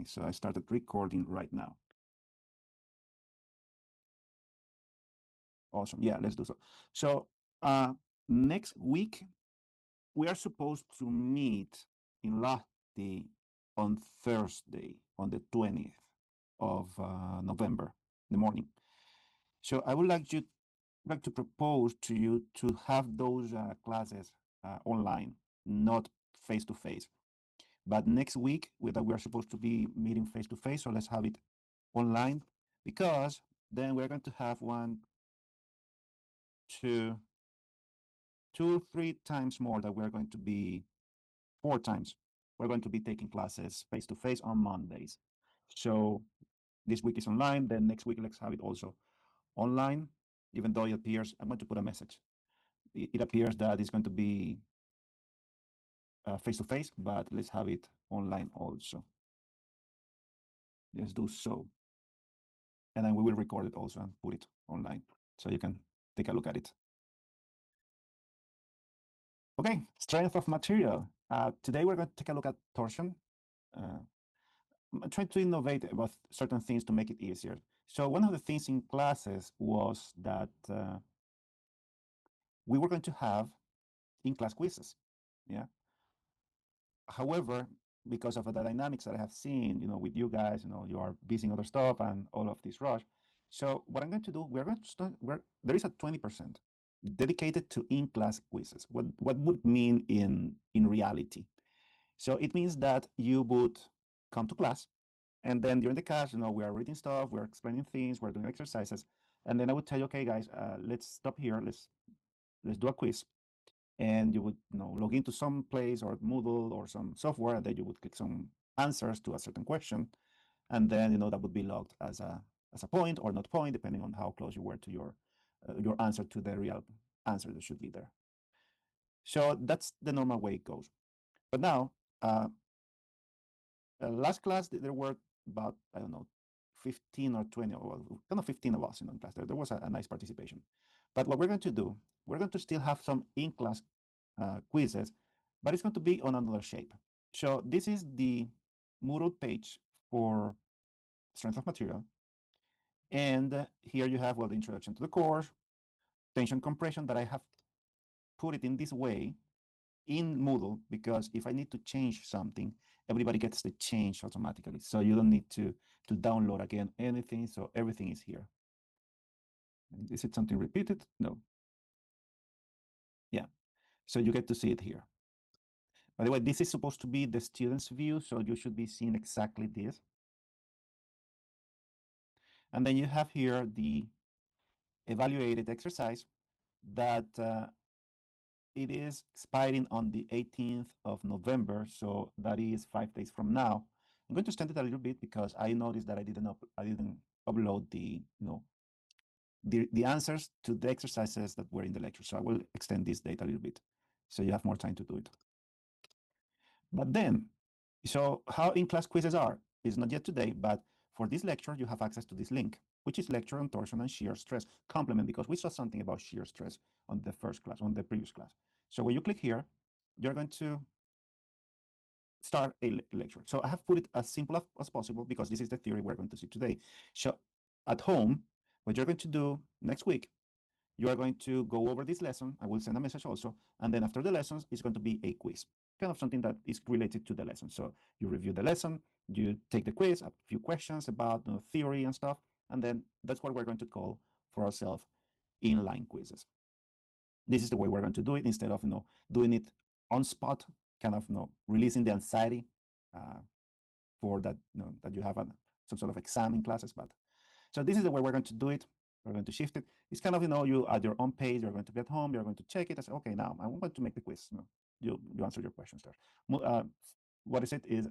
me. So I started recording right now. Awesome. Yeah, let's do so. So next week, we are supposed to meet in Lahti on Thursday, on the 20th of November, in the morning. So I would like to propose to you to have those classes online, not face to face. But next week, we are supposed to be meeting face to face, so let's have it online, because then we're going to have two, 3 times more that we're going to be 4 times. We're going to be taking classes face to face on Mondays. So this week is online, then next week let's have it also online, even though it appears, I'm going to put a message. It appears that it's going to be face to face, but let's have it online also. Let's do so. And then we will record it also and put it online so you can take a look at it. Okay, strength of material. Today we're going to take a look at torsion. I'm trying to innovate about certain things to make it easier. So one of the things in classes was that we were going to have in-class quizzes. Yeah. However, because of the dynamics that I have seen, with you guys, you are busy in other stuff and all of this rush. So what I'm going to do, we're going to start. There is a 20% dedicated to in-class quizzes. What would mean in reality? So it means that you would come to class, and then during the class, we are reading stuff, we're explaining things, we're doing exercises, and then I would tell you, okay, guys, let's stop here. Let's do a quiz, and you would log into some place or Moodle or some software, and then you would click some answers to a certain question, and then that would be logged as a point or not point, depending on how close you were to your answer to the real answer that should be there. So that's the normal way it goes. But now, last class there were about, I don't know, 15 or 20, or kind of 15 of us in class. There was a nice participation. But what we're going to do, we're going to still have some in-class quizzes, but it's going to be on another shape. So this is the Moodle page for strength of material. And here you have, the introduction to the course, tension compression, that I have put it in this way in Moodle, because if I need to change something, everybody gets the change automatically. So you don't need to download again anything. So everything is here. Is it something repeated? No. Yeah. So you get to see it here. By the way, this is supposed to be the student's view, so you should be seeing exactly this. And then you have here the evaluated exercise that it is expiring on the 18th of November, so that is 5 days from now. I'm going to extend it a little bit because I noticed that I didn't upload the answers to the exercises that were in the lecture. So I will extend this date a little bit so you have more time to do it. But then, so how in-class quizzes are is not yet today, but for this lecture, you have access to this link, which is lecture on torsion and shear stress complement, because we saw something about shear stress on the first class, on the previous class. So when you click here, you're going to start a lecture. So I have put it as simple as possible because this is the theory we're going to see today. So at home, what you're going to do next week, you are going to go over this lesson. I will send a message also. And then after the lessons, it's going to be a quiz, kind of something that is related to the lesson. So you review the lesson, you take the quiz, a few questions about theory and stuff. And then that's what we're going to call for ourselves inline quizzes. This is the way we're going to do it, instead of doing it on spot, kind of releasing the anxiety for that that you have some sort of exam in classes. But so this is the way we're going to do it. We're going to shift it. It's kind of you at your own pace. You're going to be at home. You're going to check it. I say, okay, now I want to make the quiz. You answer your questions there. What is it? Is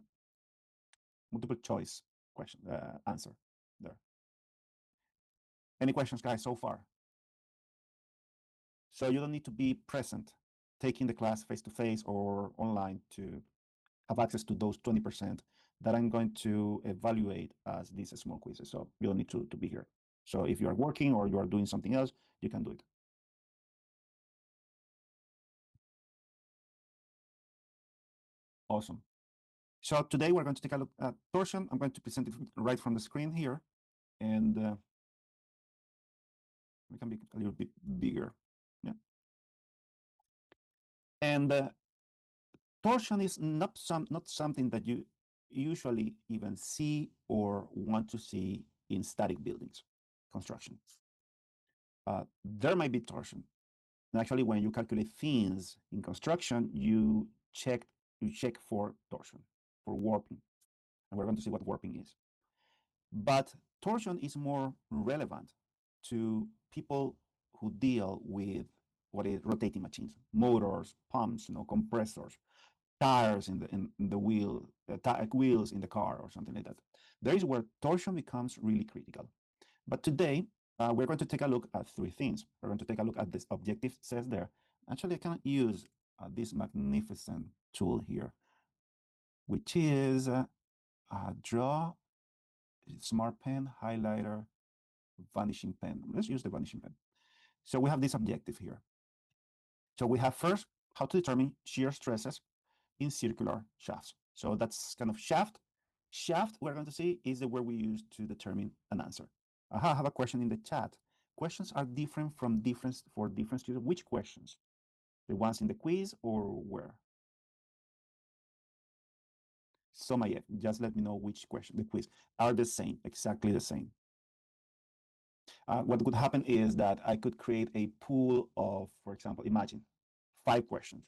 multiple choice question answer there. Any questions, guys, so far? So you don't need to be present, taking the class face to face or online to have access to those 20% that I'm going to evaluate as these small quizzes. So you don't need to be here. So if you are working or you are doing something else, you can do it. Awesome. So today we're going to take a look at torsion. I'm going to present it right from the screen here, and we can make it a little bit bigger. Yeah. And torsion is not something that you usually even see or want to see in static buildings construction. There might be torsion. And actually, when you calculate things in construction, you check for torsion, for warping. And we're going to see what warping is. But torsion is more relevant to people who deal with what is rotating machines, motors, pumps, compressors, tires in the wheel, wheels in the car or something like that. There is where torsion becomes really critical. But today, we're going to take a look at three things. We're going to take a look at this objective says there. Actually, I can use this magnificent tool here, which is draw, smart pen, highlighter, vanishing pen. Let's use the vanishing pen. So we have this objective here. So we have first how to determine shear stresses in circular shafts. So that's kind of shaft. Shaft, we're going to see, is the word we use to determine an answer. I have a question in the chat. Questions are different for different students. Which questions? The ones in the quiz or where? So just let me know which question, the quiz, are the same, exactly the same. What could happen is that I could create a pool of, for example, imagine 5 questions,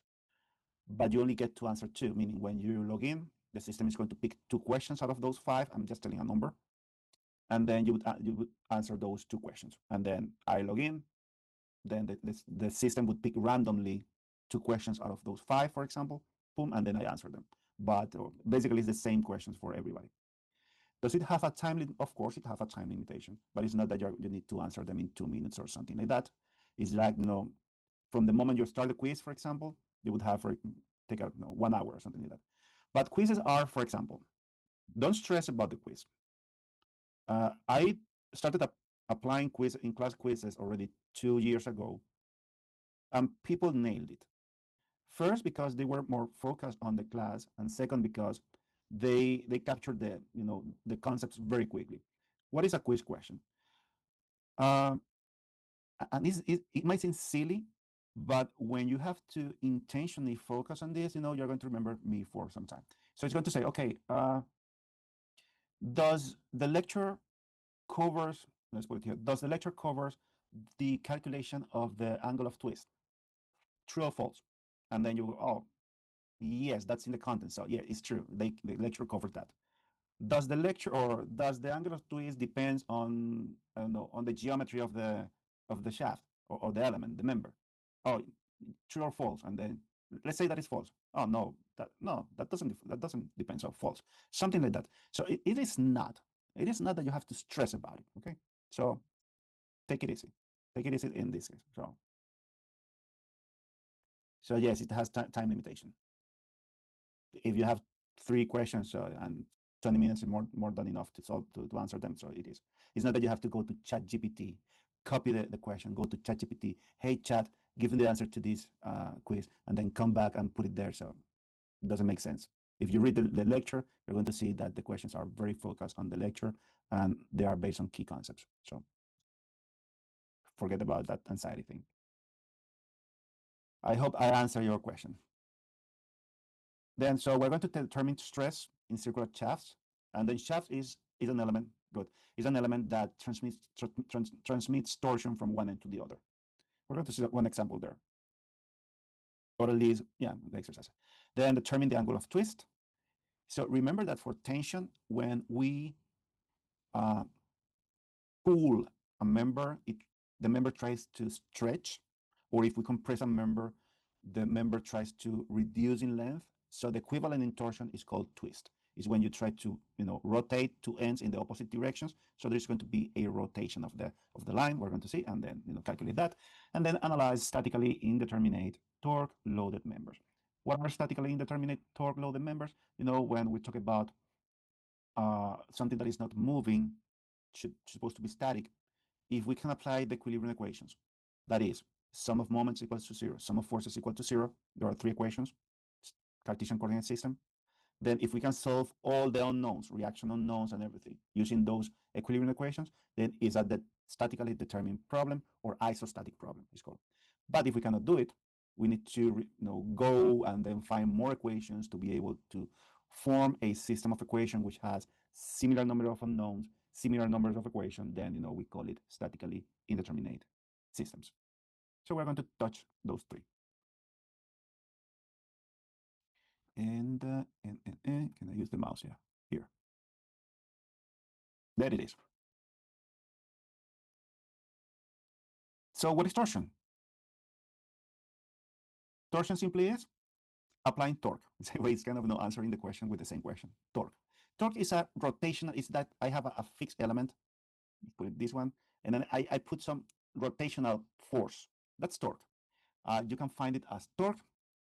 but you only get to answer 2, meaning when you log in, the system is going to pick 2 questions out of those 5. I'm just telling a number. And then you would answer those 2 questions. And then I log in, then the system would pick randomly 2 questions out of those 5, for example, boom, and then I answer them. But basically, it's the same questions for everybody. Does it have a time limit? Of course, it has a time limitation, but it's not that you need to answer them in 2 minutes or something like that. It's like, from the moment you start the quiz, for example, you would have take 1 hour or something like that. But quizzes are, for example, don't stress about the quiz. I started applying in class quizzes already 2 years ago, and people nailed it. First, because they were more focused on the class, and second, because they captured the concepts very quickly. What is a quiz question? And it might seem silly, but when you have to intentionally focus on this, you're going to remember me for some time. So it's going to say, okay, does the lecture covers, let's put it here, does the lecture covers the calculation of the angle of twist? True or false? And then you go, oh, yes, that's in the content. So yeah, it's true. The lecture covers that. Does the lecture or does the angle of twist depends on, I don't know, on the geometry of the shaft or the element, the member? Oh, true or false? And then let's say that is false. Oh no, that doesn't depend on false. Something like that. So it is not. It is not that you have to stress about it. Okay. So take it easy. Take it easy in this case. So yes, it has time limitation. If you have 3 questions and 20 minutes is more than enough to solve to answer them. So it is. It's not that you have to go to ChatGPT, copy the question, go to ChatGPT. Hey Chat, give me the answer to this quiz, and then come back and put it there. So it doesn't make sense. If you read the lecture, you're going to see that the questions are very focused on the lecture and they are based on key concepts. So forget about that anxiety thing. I hope I answer your question. Then, so we're going to determine stress in circular shafts, and then shaft is an element. Good, is an element that transmits torsion from one end to the other. We're going to see one example there. Or at least, yeah, the exercise. Then determine the angle of twist. So remember that for tension, when we pull a member, the member tries to stretch, or if we compress a member, the member tries to reduce in length. So the equivalent in torsion is called twist. Is when you try to rotate 2 ends in the opposite directions. So there's going to be a rotation of the line. We're going to see, and then calculate that, and then analyze statically indeterminate torque loaded members. What are statically indeterminate torque loaded members? When we talk about something that is not moving, supposed to be static, if we can apply the equilibrium equations, that is, sum of moments equals to 0, sum of forces equal to 0. There are 3 equations, Cartesian coordinate system. then if we can solve all the unknowns, reaction unknowns and everything, using those equilibrium equations, then is that the statically determined problem or isostatic problem is called. But if we cannot do it, we need to go and then find more equations to be able to form a system of equation which has similar number of unknowns, similar numbers of equations, then we call it statically indeterminate systems. So we're going to touch those three. And can I use the mouse here? Here. There it is. So what is torsion? Torsion simply is applying torque. It's kind of answering the question with the same question. Torque. Torque is a rotational, is that I have a fixed element, put it this one, and then I put some rotational force. That's torque. You can find it as torque,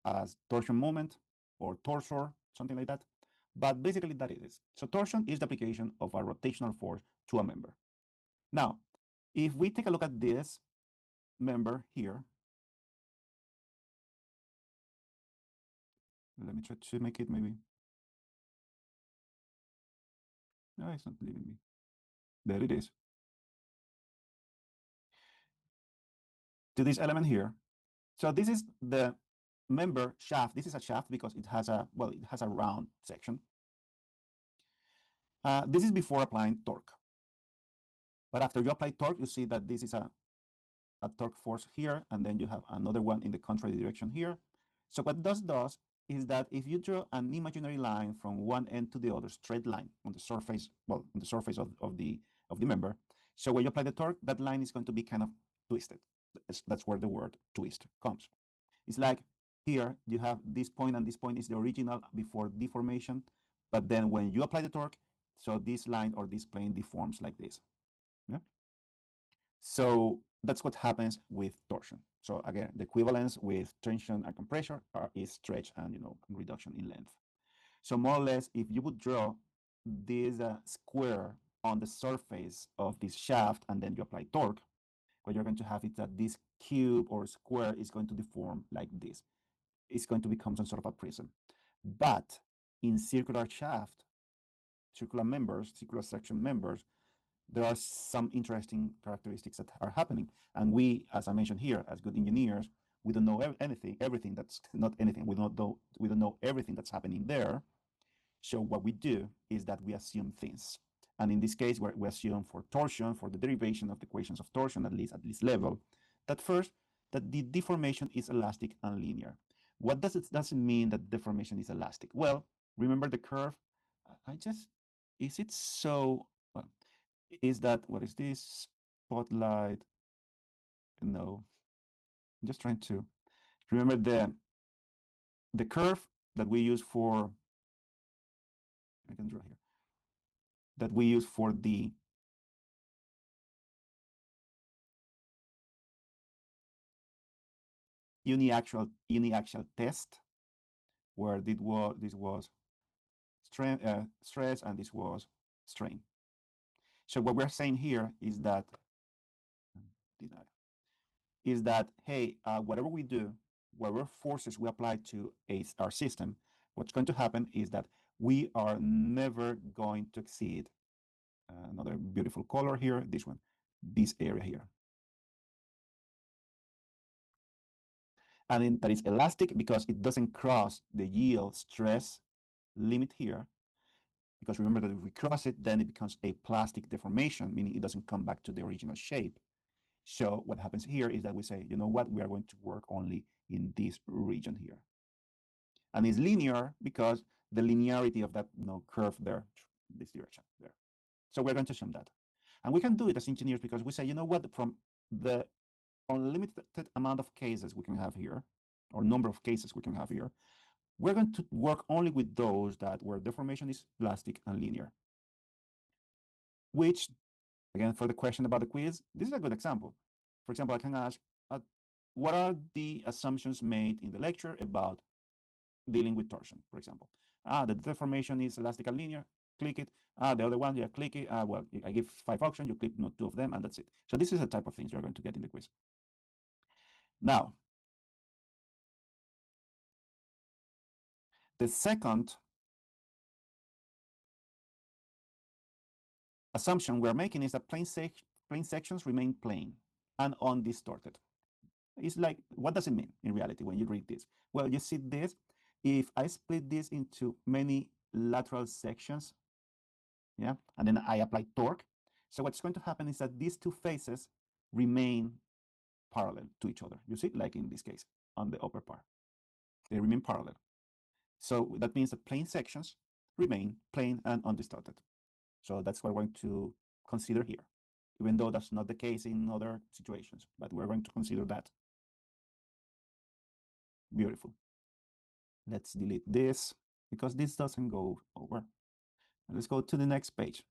as torsion moment, or torsor, something like that. But basically that it is. So torsion is the application of a rotational force to a member. Now, if we take a look at this member here, let me try to make it maybe. No, it's not leaving me. There it is. To this element here. So this is the member shaft. This is a shaft because it has a round section. This is before applying torque. But after you apply torque, you see that this is a torque force here, and then you have another one in the contrary direction here. So what this does is that if you draw an imaginary line from one end to the other, straight line on the surface, on the surface of the member, so when you apply the torque, that line is going to be kind of twisted. That's where the word twist comes. It's like here you have this point, and this point is the original before deformation, but then when you apply the torque, so this line or this plane deforms like this. Yeah. So that's what happens with torsion. So again, the equivalence with tension and compression is stretch and reduction in length. So more or less, if you would draw this square on the surface of this shaft and then you apply torque, what you're going to have is that this cube or square is going to deform like this. It's going to become some sort of a prism. But in circular shaft, circular members, circular section members, there are some interesting characteristics that are happening. And we, as I mentioned here, as good engineers, we don't know everything that's not anything. We don't know everything that's happening there. So what we do is that we assume things. And in this case, we assume for torsion, for the derivation of the equations of torsion, at least level, that first, that the deformation is elastic and linear. What does it mean that deformation is elastic? Well, remember the curve? Is it so, well, is that, what is this? Spotlight? No, I'm just trying to remember the curve that we use for, I can draw here, that we use for the uniaxial test, where this was stress and this was strain. So what we're saying here is that hey, whatever we do, whatever forces we apply to our system, what's going to happen is that we are never going to exceed another beautiful color here, this area here. And that is elastic because it doesn't cross the yield stress limit here. Because remember that if we cross it, then it becomes a plastic deformation, meaning it doesn't come back to the original shape. So what happens here is that we say, you know what, we are going to work only in this region here. And it's linear because the linearity of that curve there, this direction there. So we're going to assume that. And we can do it as engineers because we say, you know what, from the unlimited amount of cases we can have here, or number of cases we can have here, we're going to work only with those where deformation is plastic and linear. Which, again, for the question about the quiz, this is a good example. For example, I can ask, what are the assumptions made in the lecture about dealing with torsion, for example? The deformation is elastic and linear, click it. The other one, click it. Well, I give 5 options, you click 2 of them, and that's it. So this is the type of things you're going to get in the quiz. Now, the second assumption we're making is that plane sections remain plane and undistorted. It's like, what does it mean in reality when you read this? Well, you see this. If I split this into many lateral sections, yeah, and then I apply torque, so what's going to happen is that these two faces remain parallel to each other. You see, like in this case, on the upper part, they remain parallel. So that means that plane sections remain plane and undistorted. So that's what we're going to consider here, even though that's not the case in other situations, but we're going to consider that. Beautiful. Let's delete this because this doesn't go over. Let's go to the next page.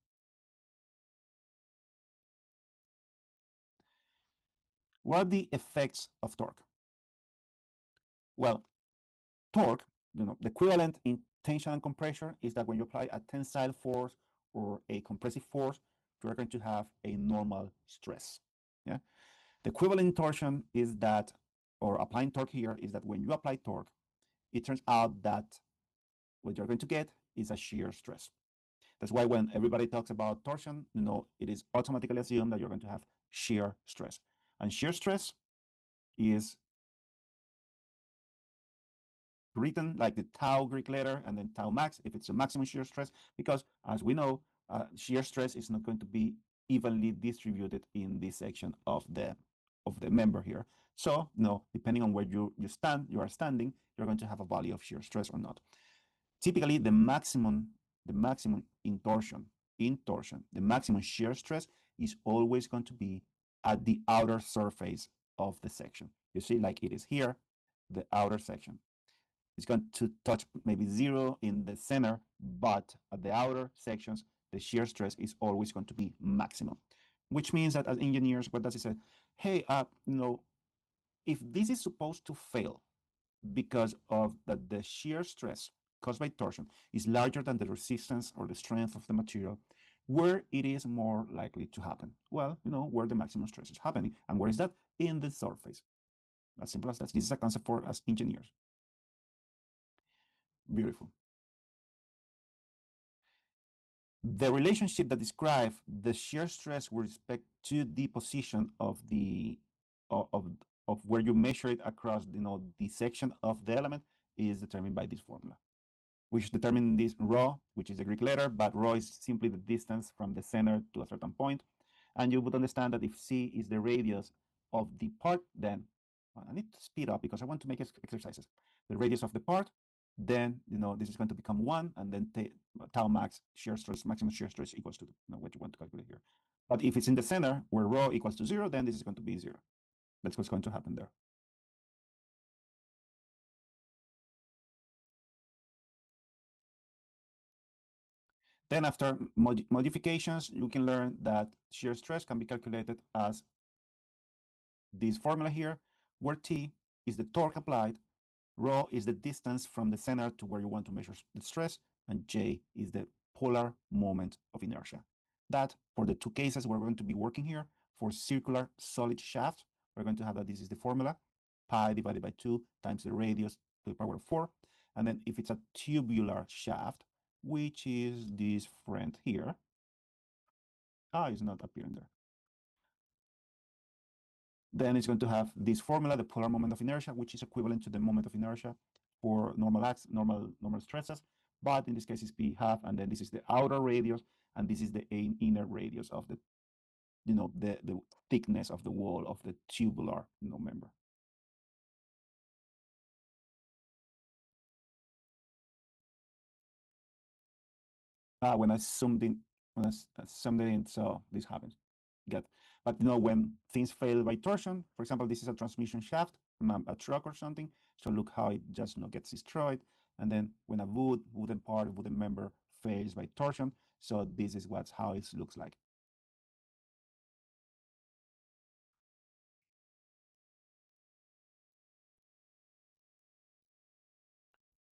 What are the effects of torque? Well, torque, the equivalent in tension and compression is that when you apply a tensile force or a compressive force, you're going to have a normal stress. Yeah. The equivalent in torsion is that, or applying torque here, is that when you apply torque, it turns out that what you're going to get is a shear stress. That's why when everybody talks about torsion, it is automatically assumed that you're going to have shear stress. And shear stress is written like the tau Greek letter and then tau max if it's a maximum shear stress, because as we know, shear stress is not going to be evenly distributed in this section of the member here. So depending on where you are standing, you're going to have a value of shear stress or not. Typically, the maximum in torsion, the maximum shear stress is always going to be at the outer surface of the section. You see, like it is here, the outer section. It's going to touch maybe zero in the center, but at the outer sections, the shear stress is always going to be maximum, which means that as engineers, what does it say? Hey, if this is supposed to fail because of that the shear stress caused by torsion is larger than the resistance or the strength of the material, where it is more likely to happen? Well, where the maximum stress is happening. And where is that? In the surface. As simple as that. This is a concept for us engineers. Beautiful. The relationship that describes the shear stress with respect to the position of the of where you measure it across the section of the element is determined by this formula, which determines this rho, which is the Greek letter, but rho is simply the distance from the center to a certain point. And you would understand that if c is the radius of the part, then I need to speed up because I want to make exercises. The radius of the part, then this is going to become 1, and then tau max shear stress, maximum shear stress equals to what you want to calculate here. But if it's in the center where rho equals to 0, then this is going to be 0. That's what's going to happen there. Then after modifications, you can learn that shear stress can be calculated as this formula here, where T is the torque applied, rho is the distance from the center to where you want to measure the stress, and J is the polar moment of inertia. That, for the two cases we're going to be working here, for circular solid shaft, we're going to have that this is the formula, pi divided by 2 times the radius to the power of 4. And then if it's a tubular shaft, which is this friend here, it's not appearing there. Then it's going to have this formula, the polar moment of inertia, which is equivalent to the moment of inertia for normal stresses. But in this case, it's p half, and then this is the outer radius, and this is the inner radius of the, the thickness of the wall of the tubular, member. When I zoomed in, so this happens. But when things fail by torsion, for example, this is a transmission shaft from a truck or something. So look how it just gets destroyed. And then when a wooden member fails by torsion, so this is how it looks like.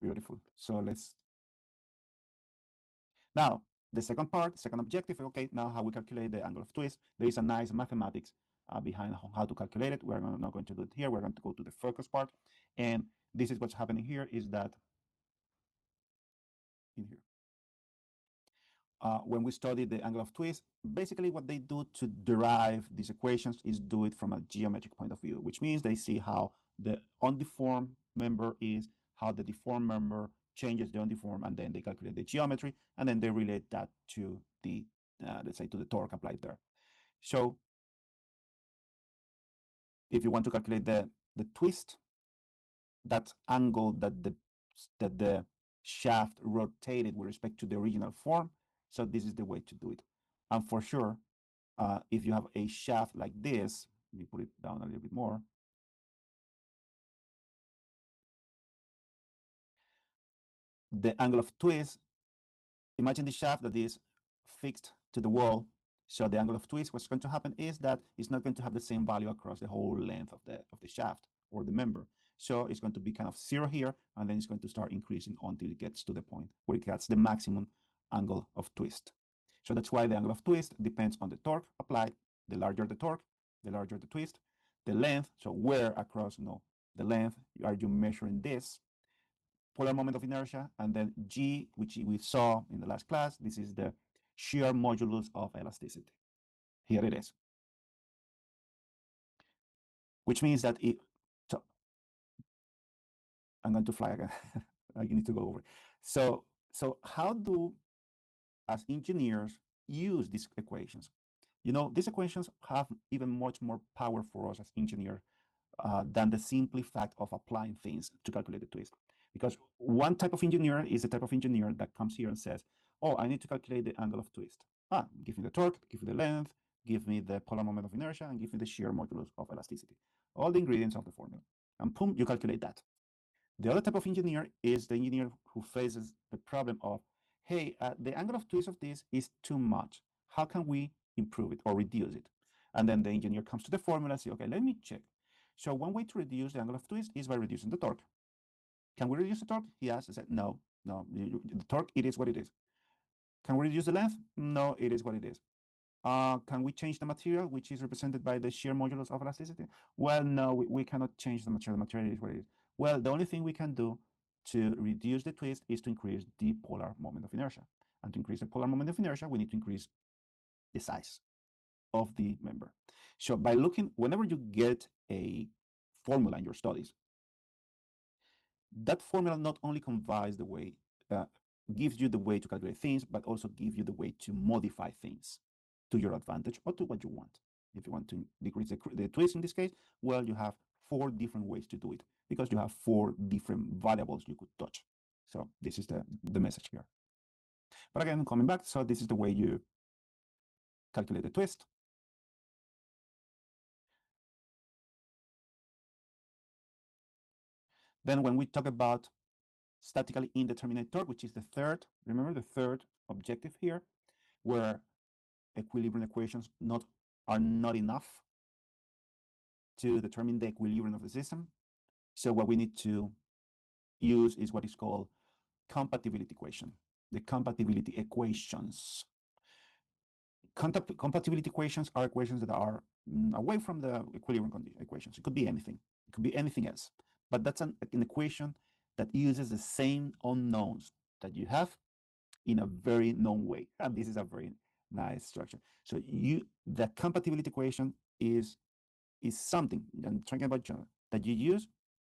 Beautiful. So now the second part, second objective. Okay, now how we calculate the angle of twist. There is a nice mathematics behind how to calculate it. We're not going to do it here. We're going to go to the focus part, and this is what's happening here. Is that in here? when we study the angle of twist, basically what they do to derive these equations is do it from a geometric point of view, which means they see how the undeformed member is, how the deformed member changes the undeformed, and then they calculate the geometry, and then they relate that to the, let's say, to the torque applied there. So if you want to calculate the twist, that angle that the shaft rotated with respect to the original form, so this is the way to do it. And for sure, if you have a shaft like this, let me put it down a little bit more. The angle of twist, imagine the shaft that is fixed to the wall. So the angle of twist, what's going to happen is that it's not going to have the same value across the whole length of the shaft or the member. So it's going to be kind of 0 here, and then it's going to start increasing until it gets to the point where it gets the maximum angle of twist. So that's why the angle of twist depends on the torque applied. The larger the torque, the larger the twist. The length, so where across the length are you measuring this? Polar moment of inertia, and then G, which we saw in the last class, this is the shear modulus of elasticity. Here it is. Which means that so I'm going to fly again. I need to go over. So how do, as engineers, use these equations? These equations have even much more power for us as engineers than the simple fact of applying things to calculate the twist. Because one type of engineer is the type of engineer that comes here and says, oh, I need to calculate the angle of twist. Give me the torque, give me the length, give me the polar moment of inertia, and give me the shear modulus of elasticity. All the ingredients of the formula. And boom, you calculate that. The other type of engineer is the engineer who faces the problem of, hey, the angle of twist of this is too much. How can we improve it or reduce it? And then the engineer comes to the formula and says, okay, let me check. So one way to reduce the angle of twist is by reducing the torque. Can we reduce the torque? He asked. I said, no. The torque, it is what it is. Can we reduce the length? No, it is what it is. Can we change the material, which is represented by the shear modulus of elasticity? Well, no, we cannot change the material. The material is what it is. Well, the only thing we can do to reduce the twist is to increase the polar moment of inertia. And to increase the polar moment of inertia, we need to increase the size of the member. So by looking, whenever you get a formula in your studies, that formula not only conveys the way, gives you the way to calculate things, but also gives you the way to modify things to your advantage or to what you want. If you want to decrease the twist in this case, well, you have 4 different ways to do it because you have 4 different variables you could touch. So this is the message here. But again, coming back, so this is the way you calculate the twist. Then when we talk about statically indeterminate torque, which is the third, remember the third objective here, where equilibrium equations are not enough to determine the equilibrium of the system. So what we need to use is what is called compatibility equation, the compatibility equations. Compatibility equations are equations that are away from the equilibrium equations. It could be anything. It could be anything else. But that's an equation that uses the same unknowns that you have in a very known way. And this is a very nice structure. So the compatibility equation is something, I'm talking about that you use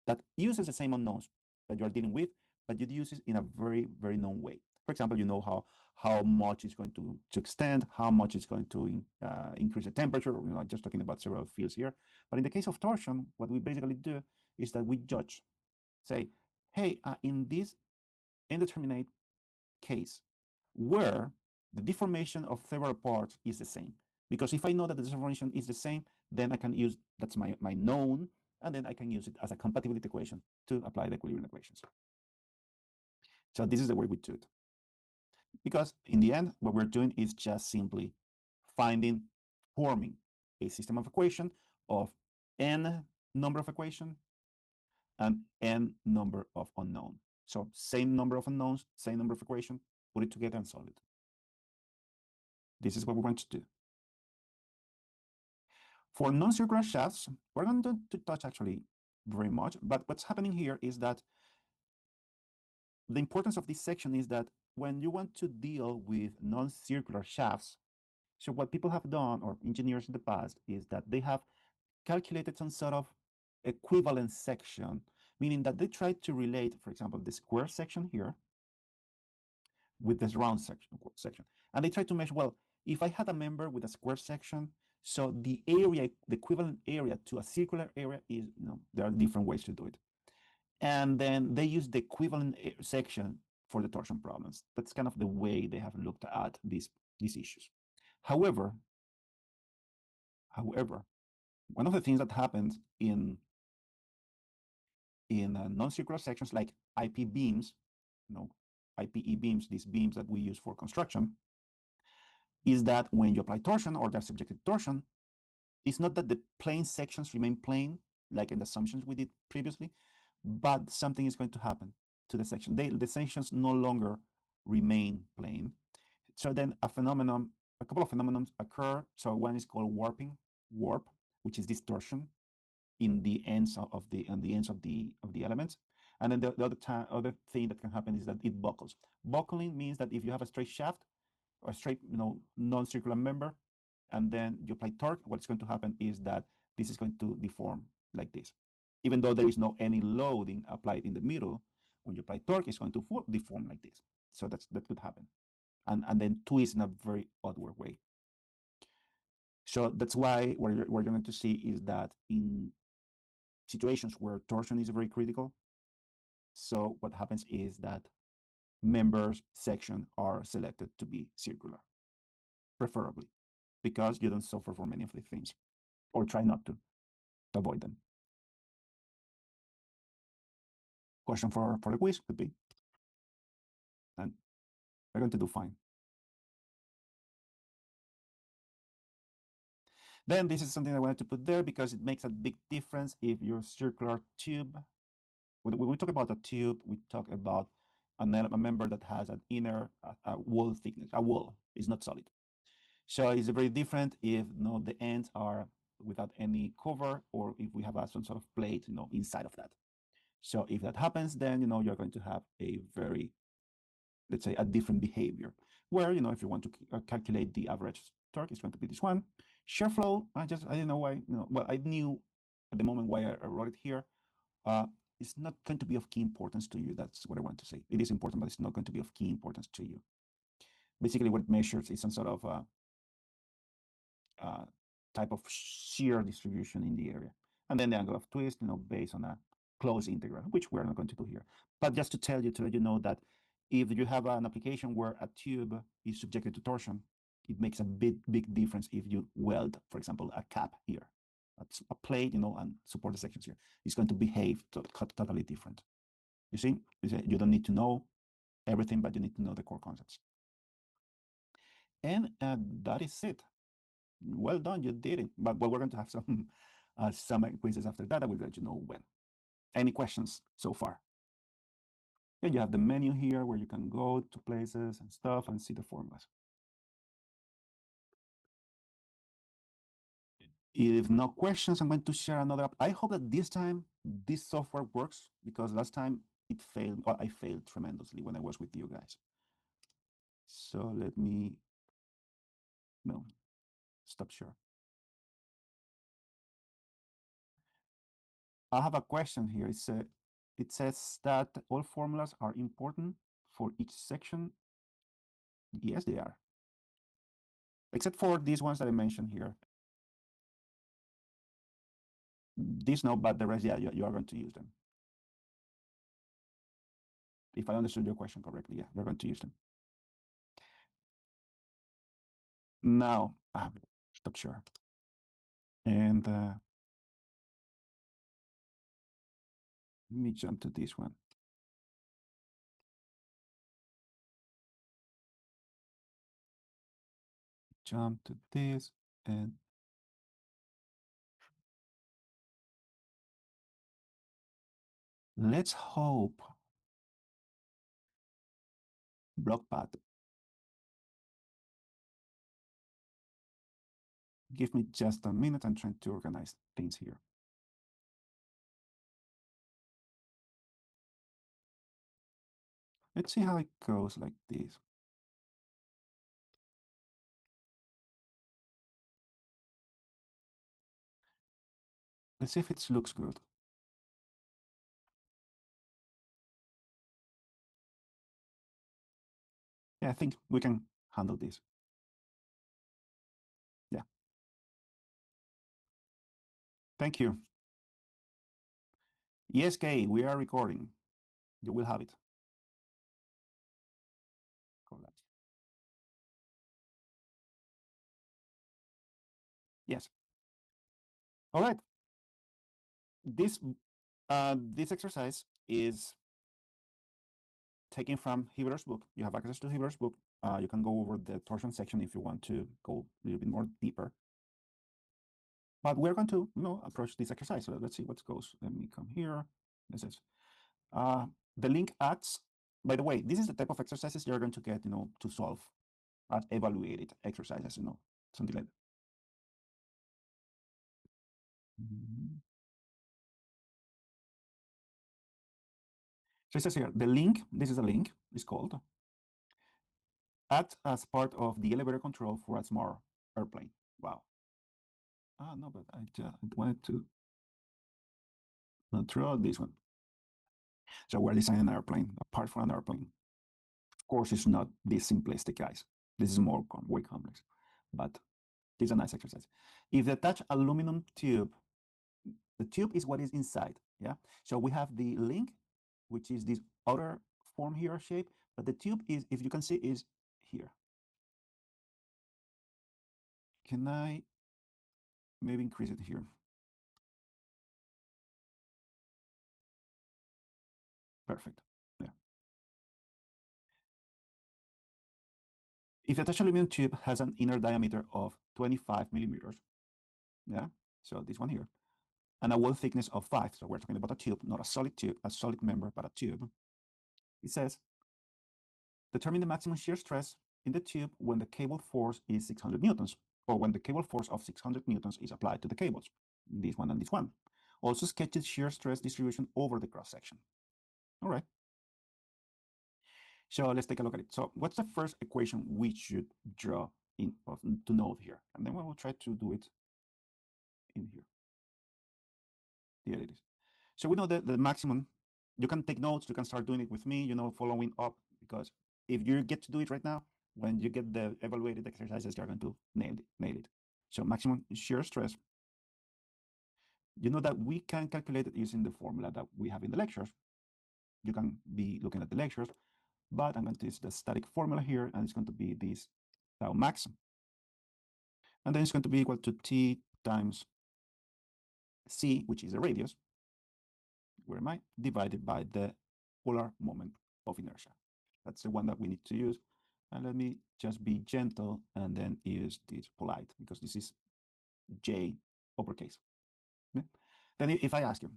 that uses the same unknowns that you are dealing with, but you use it in a very, very known way. For example, you know how much is going to extend, how much is going to increase the temperature. We're not just talking about several fields here. But in the case of torsion, what we basically do is that we judge, say, hey, in this indeterminate case, where the deformation of several parts is the same. Because if I know that the deformation is the same, then I can use, that's my known, and then I can use it as a compatibility equation to apply the equilibrium equations. So this is the way we do it. Because in the end, what we're doing is just simply forming a system of equation of n number of equation and n number of unknown. So same number of unknowns, same number of equation, put it together and solve it. This is what we're going to do. For non-circular shafts, we're going to touch actually very much, but what's happening here is that the importance of this section is that when you want to deal with non-circular shafts, so what people have done, or engineers in the past, is that they have calculated some sort of equivalent section, meaning that they try to relate, for example, the square section here with this round section. And they try to measure, well, if I had a member with a square section, so the area, the equivalent area to a circular area is, there are different ways to do it. And then they use the equivalent section for the torsion problems. That's kind of the way they have looked at these issues. However, one of the things that happens in non-circular sections like IP beams, IPE beams, these beams that we use for construction, is that when you apply torsion or they're subjected to torsion, it's not that the plane sections remain plane, like in the assumptions we did previously, but something is going to happen to the section. The sections no longer remain plane. So then a couple of phenomena occur. So one is called warp, which is distortion in the ends of the elements. And then the other thing that can happen is that it buckles. Buckling means that if you have a straight shaft or a straight, non-circular member, and then you apply torque, what's going to happen is that this is going to deform like this. Even though there is no any loading applied in the middle, when you apply torque, it's going to deform like this. So that could happen. And then twist in a very oddward way. So that's why what you're going to see is that in situations where torsion is very critical, so what happens is that members section are selected to be circular, preferably, because you don't suffer from many of the things, or try not to avoid them. Question for the quiz could be, and we're going to do fine. Then this is something I wanted to put there because it makes a big difference if your circular tube, when we talk about a tube, we talk about a member that has an inner wall thickness, a wall, is not solid. So it's very different if the ends are without any cover, or if we have some sort of plate inside of that. So if that happens, then you're going to have a very, let's say, a different behavior, where if you want to calculate the average torque, it's going to be this one. Shear flow, I didn't know why, well, I knew at the moment why I wrote it here. It's not going to be of key importance to you. That's what I want to say. It is important, but it's not going to be of key importance to you. Basically, what it measures is some sort of type of shear distribution in the area. And then the angle of twist, based on a closed integral, which we're not going to do here. But just to let you know that if you have an application where a tube is subjected to torsion, it makes a big difference if you weld, for example, a cap here. That's a plate, and support the sections here. It's going to behave totally different. You see, you don't need to know everything, but you need to know the core concepts. And that is it. Well done, you did it. But we're going to have some quizzes after that. I will let you know when. Any questions so far? And you have the menu here where you can go to places and stuff and see the formulas. If no questions, I'm going to share another. I hope that this time this software works, because last time it failed. Well, I failed tremendously when I was with you guys. So let me, stop share. I have a question here. It says that all formulas are important for each section. Yes, they are. Except for these ones that I mentioned here. These no, but the rest, yeah, you are going to use them. If I understood your question correctly, yeah, you're going to use them. Now, stop share. And let me jump to this one. Jump to this, and let's hope block path. Give me just a minute. I'm trying to organize things here. Let's see how it goes like this. Let's see if it looks good. Yeah, I think we can handle this. Yeah. Thank you. Yes, Kay, we are recording. You will have it. Correct. Yes. All right. This exercise is taken from Hiber's book. You have access to Hiber's book. You can go over the torsion section if you want to go a little bit more deeper. But we're going to, approach this exercise. So let's see what goes. Let me come here. This is the link acts. By the way, this is the type of exercises you're going to get, to solve as evaluated exercises, something like that. Mhm. So it says here, the link, this is a link, is called act as part of the elevator control for a small airplane. Wow. No, but I just wanted to not throw out this one. So we're designing an airplane, a part for an airplane. Of course, it's not this simplistic, guys. This is more way complex, but it's a nice exercise. If the attached aluminum tube, the tube is what is inside, yeah? So we have the link, which is this outer form here shape, but the tube is, if you can see, is here. Can I maybe increase it here? Perfect. Yeah. If the attached aluminum tube has an inner diameter of 25 millimeters, yeah, so this one here, and a wall thickness of 5, so we're talking about a tube, not a solid member, but a tube. It says, determine the maximum shear stress in the tube when the cable force is 600 newtons, or when the cable force of 600 newtons is applied to the cables, this one and this one. Also sketch the shear stress distribution over the cross section. All right. So let's take a look at it. So what's the first equation we should draw in to note here? And then we will try to do it in here. Here it is. So we know that the maximum, you can take notes, you can start doing it with me, following up, because if you get to do it right now, when you get the evaluated exercises, you're going to nail it. So maximum shear stress, you know that we can calculate it using the formula that we have in the lectures. You can be looking at the lectures, but I'm going to use the static formula here, and it's going to be this tau max. And then it's going to be equal to T times C, which is the radius, where am I, divided by the polar moment of inertia. That's the one that we need to use. And let me just be gentle and then use this polite, because this is J uppercase. Yeah? Then if I ask you,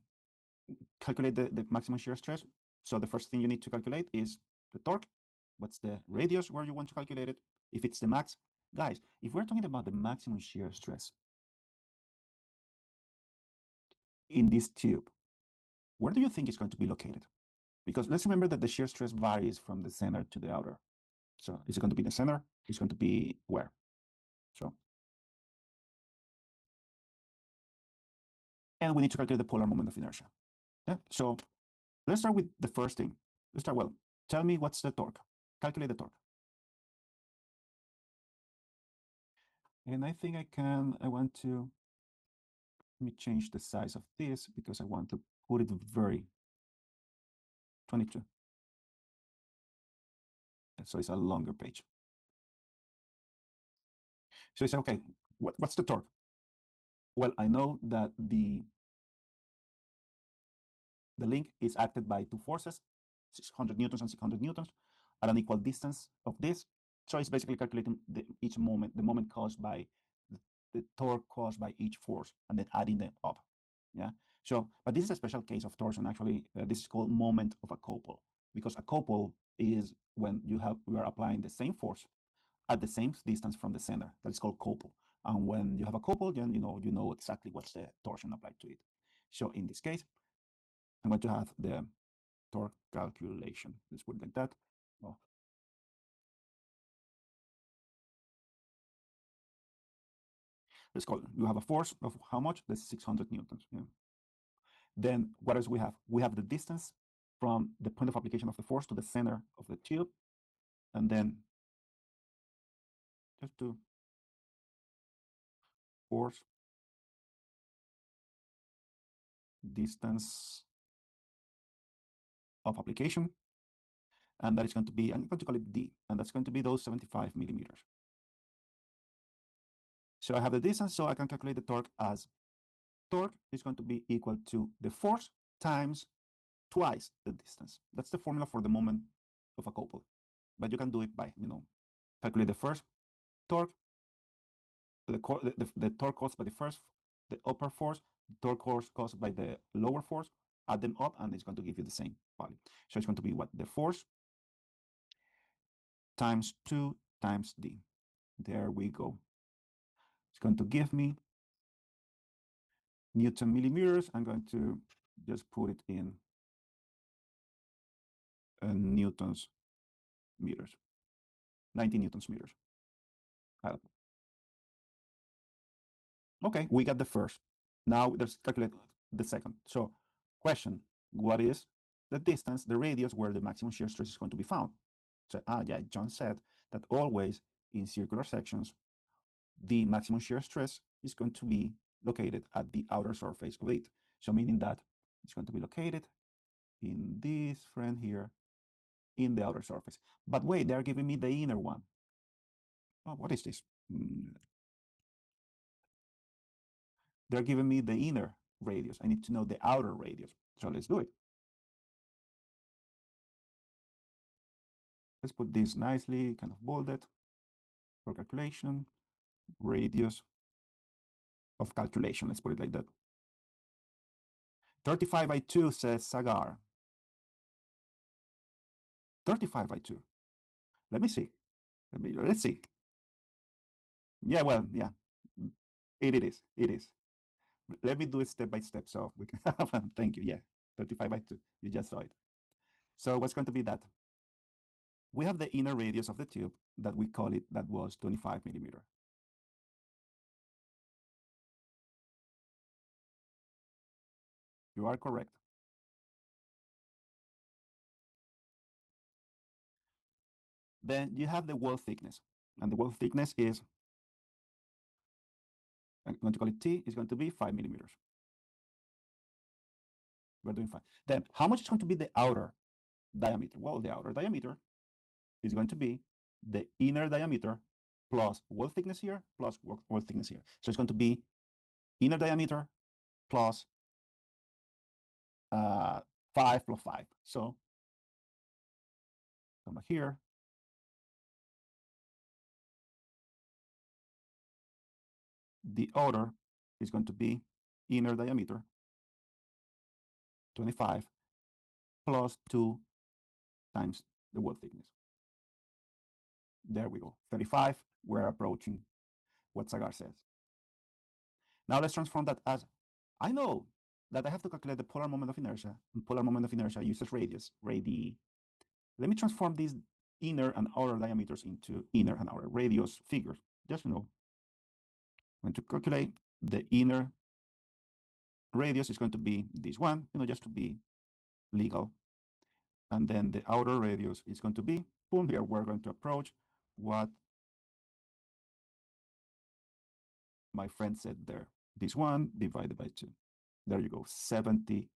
calculate the maximum shear stress, so the first thing you need to calculate is the torque. What's the radius where you want to calculate it? If it's the max, guys, if we're talking about the maximum shear stress in this tube, where do you think it's going to be located? Because let's remember that the shear stress varies from the center to the outer. So is it going to be the center? It's going to be where? So, and we need to calculate the polar moment of inertia. Yeah. So let's start with the first thing. Let's start, well, tell me what's the torque. Calculate the torque. And I think I want to, let me change the size of this because I want to put it very 22. So it's a longer page. So it's okay, what's the torque? Well, I know that the link is acted by two forces, 600 newtons and 600 newtons, at an equal distance of this. So it's basically calculating each moment, the moment caused by the torque caused by each force, and then adding them up. Yeah. So, but this is a special case of torsion. Actually, this is called moment of a couple, because a couple is when we are applying the same force at the same distance from the center. That's called couple. And when you have a couple, then you know exactly what's the torsion applied to it. So in this case, I'm going to have the torque calculation. Let's put it like that. Oh. Let's call it. You have a force of how much? That's 600 newtons. Yeah. Then what else we have? We have the distance from the point of application of the force to the center of the tube. And then just to force distance of application. And that is going to be, I'm going to call it D, and that's going to be those 75 millimeters. So I have the distance, so I can calculate the torque as torque is going to be equal to the force times twice the distance. That's the formula for the moment of a couple. But you can do it by, calculate the first torque, the torque caused by the first, the upper force, the torque caused by the lower force, add them up, and it's going to give you the same value. So it's going to be what? The force times 2 times D. There we go. It's going to give me Newton millimeters. I'm going to just put it in newtons meters, 90 newtons meters. Okay, we got the first. Now let's calculate the second. So question, what is the distance, the radius where the maximum shear stress is going to be found? So, yeah, John said that always in circular sections, the maximum shear stress is going to be located at the outer surface of it. So meaning that it's going to be located in this friend here in the outer surface. But wait, they're giving me the inner one. Oh, what is this? They're giving me the inner radius. I need to know the outer radius. So let's do it. Let's put this nicely, kind of bolded for calculation, radius of calculation. Let's put it like that. 35 by 2 says Sagar. 35 by 2. Let me see. Let's see. Yeah, well, yeah. It is. It is. Let me do it step by step so we can have fun. Thank you. Yeah. 35 by 2. You just saw it. So what's going to be that? We have the inner radius of the tube that we call it, that was 25 millimeter. You are correct. Then you have the wall thickness. And the wall thickness is, I'm going to call it T, is going to be 5 millimeters. We're doing fine. Then how much is going to be the outer diameter? Well, the outer diameter is going to be the inner diameter plus wall thickness here plus wall thickness here. So it's going to be inner diameter plus 5 plus 5. So come back here. The outer is going to be inner diameter 25 plus 2 times the wall thickness. There we go. 35. We're approaching what Sagar says. Now let's transform that as, I know that I have to calculate the polar moment of inertia. And polar moment of inertia uses radius, radii. Let me transform these inner and outer diameters into inner and outer radius figures. Just, I'm going to calculate the inner radius is going to be this one, just to be legal. And then the outer radius is going to be, boom, here we're going to approach what my friend said there. This one divided by 2. There you go, 17.5.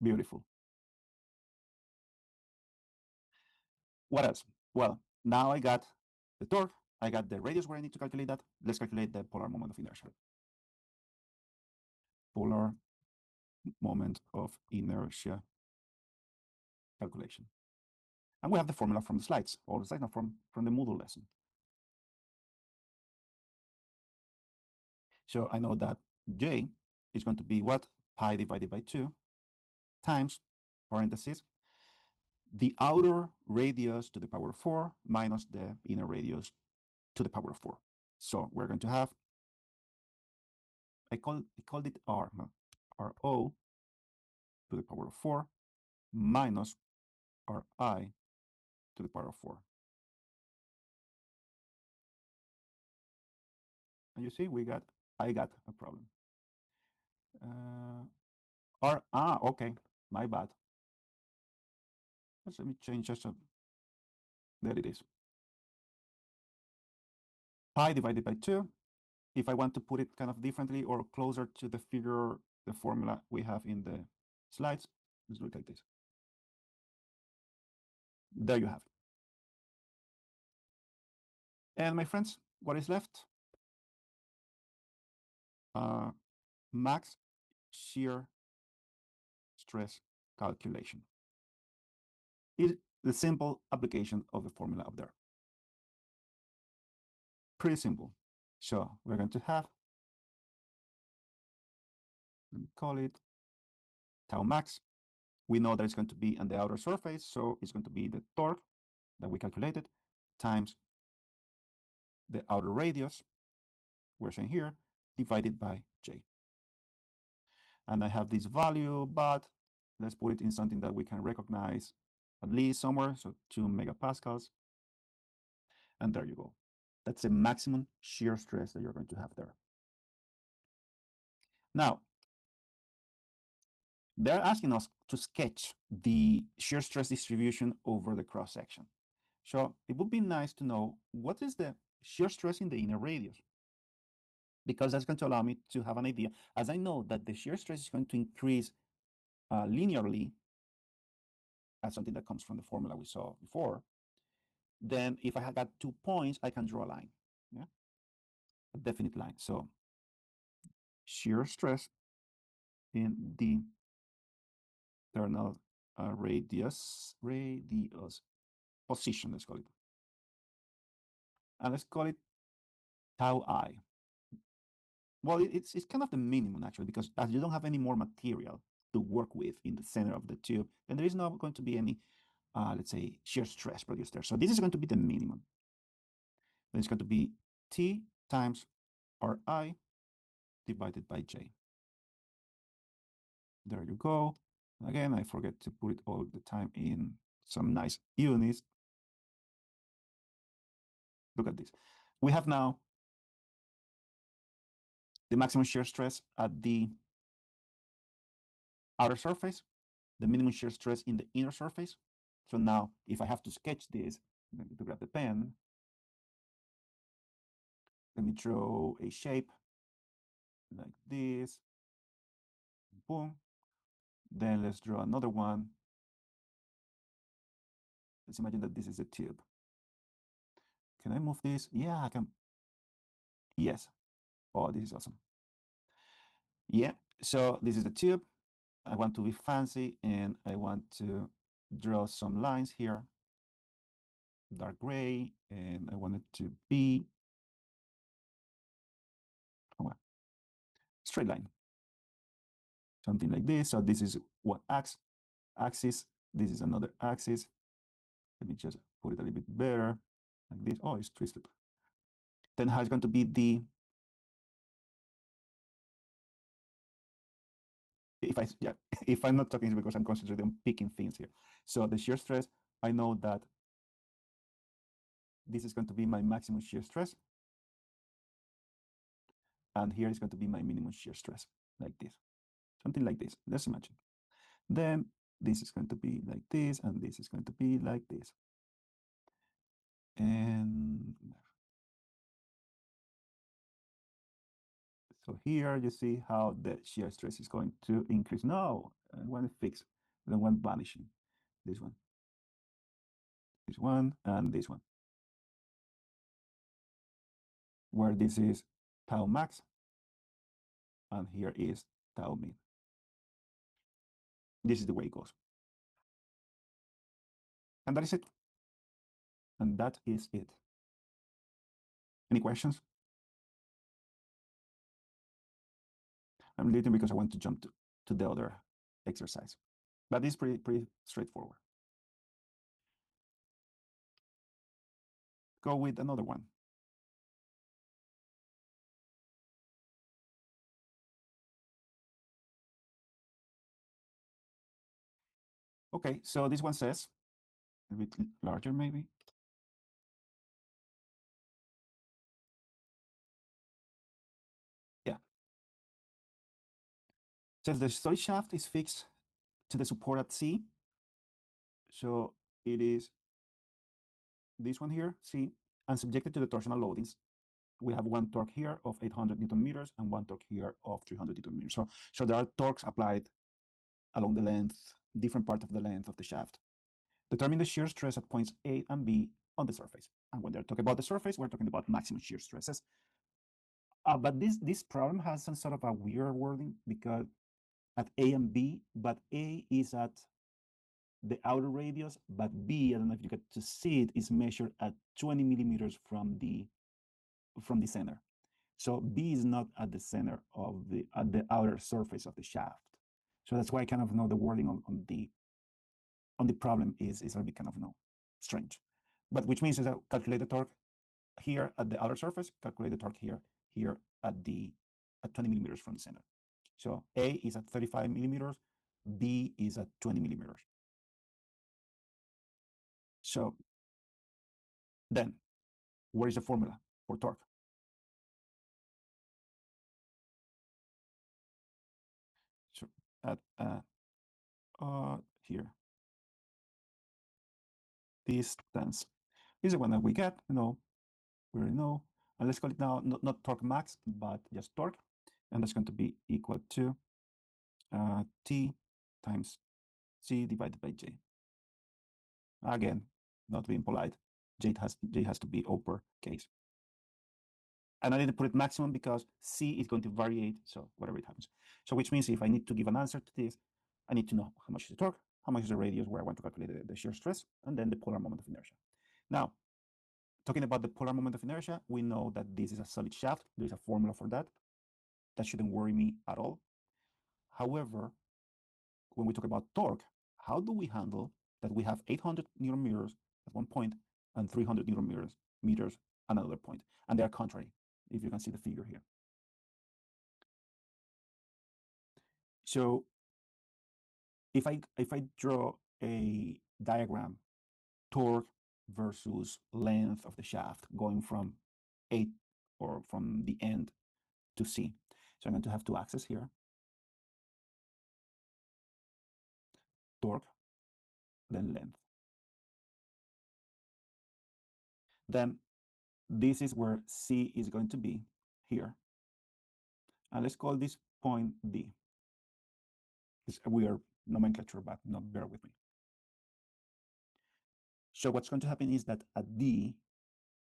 Beautiful. What else? Well, now I got the torque, I got the radius where I need to calculate that. Let's calculate the polar moment of inertia. Polar moment of inertia calculation. And we have the formula from the slides, or the slides, not from the Moodle lesson. So I know that J is going to be what? Pi divided by 2 times, parentheses, the outer radius to the power of 4 minus the inner radius to the power of 4. So we're going to have, I called it R, no? RO to the power of 4 minus Ri to the power of 4. And you see, I got a problem. Okay, my bad. Let me change just there it is. Pi divided by 2. If I want to put it kind of differently or closer to the figure, the formula we have in the slides, let's look like this. There you have it. And my friends, what is left? Max shear stress calculation is the simple application of the formula up there. Pretty simple. So we're going to have, let me call it tau max. We know that it's going to be on the outer surface, so it's going to be the torque that we calculated times the outer radius, we're saying here, divided by J. And I have this value, but let's put it in something that we can recognize at least somewhere, so 2 megapascals. And there you go. That's the maximum shear stress that you're going to have there. Now, they're asking us to sketch the shear stress distribution over the cross section. So it would be nice to know what is the shear stress in the inner radius, because that's going to allow me to have an idea. As I know that the shear stress is going to increase linearly, as something that comes from the formula we saw before, then if I have got 2 points, I can draw a line, yeah, a definite line. So shear stress in the internal radius position, let's call it. And let's call it tau I. Well, it's kind of the minimum actually, because as you don't have any more material to work with in the center of the tube, then there is not going to be any, let's say, shear stress produced there. So this is going to be the minimum. Then it's going to be T times Ri divided by J. There you go. Again, I forget to put it all the time in some nice units. Look at this. We have now the maximum shear stress at the outer surface, the minimum shear stress in the inner surface. So now, if I have to sketch this, I'm going to grab the pen. Let me draw a shape like this. Boom. Then let's draw another one. Let's imagine that this is a tube. Can I move this? Yeah, I can. Yes. Oh, this is awesome. Yeah, so this is the tube. I want to be fancy and I want to draw some lines here, dark gray, and I want it to be straight line, something like this. So this is one axis. This is another axis. Let me just put it a little bit better, like this. Oh, it's twisted. Then how it's going to be the, if I'm not talking, it's because I'm concentrating on picking things here. So the shear stress, I know that this is going to be my maximum shear stress. And here is going to be my minimum shear stress, like this, something like this. Let's imagine. Then this is going to be like this, and this is going to be like this. And so here you see how the shear stress is going to increase. No, I want to fix the one vanishing. This one, and this one. Where this is tau max, and here is tau min. This is the way it goes. And that is it. And that is it. Any questions? I'm leading because I want to jump to the other exercise. But it's pretty straightforward. Go with another one. Okay, so this one says, a bit larger maybe. Yeah. Says the storage shaft is fixed to the support at C. So it is this one here, C, and subjected to the torsional loadings. We have one torque here of 800 Newton meters and one torque here of 300 Newton meters. So there are torques applied along the length, different part of the length of the shaft. Determine the shear stress at points A and B on the surface. And when they're talking about the surface, we're talking about maximum shear stresses. But this problem has some sort of a weird wording because at A and B, but A is at the outer radius, but B, I don't know if you get to see it, is measured at 20 millimeters from the center. So B is not at the center of the outer surface of the shaft. So that's why I kind of know the wording on the problem is a bit kind of strange. But which means is that calculate the torque here at the outer surface, calculate the torque here at 20 millimeters from the center. So A is at 35 millimeters, B is at 20 millimeters. So then, where is the formula for torque? So at here, distance is the one that we get. We already know. And let's call it now not torque max, but just torque, and that's going to be equal to T times C divided by J. Again, not being polite, J has to be uppercase. And I need to put it maximum because C is going to vary, so whatever it happens. So which means if I need to give an answer to this, I need to know how much is the torque, how much is the radius where I want to calculate the shear stress, and then the polar moment of inertia. Now, talking about the polar moment of inertia, we know that this is a solid shaft. There's a formula for that. That shouldn't worry me at all. However, when we talk about torque, how do we handle that we have 800 Newton meters at one point and 300 Newton meters at another point, and they are contrary, if you can see the figure here. So if I draw a diagram, torque versus length of the shaft going from A or from the end to C. So I'm going to have two axes here. Torque, then length. Then this is where C is going to be here. And let's call this point D. It's a weird nomenclature, but not bear with me. So what's going to happen is that at D,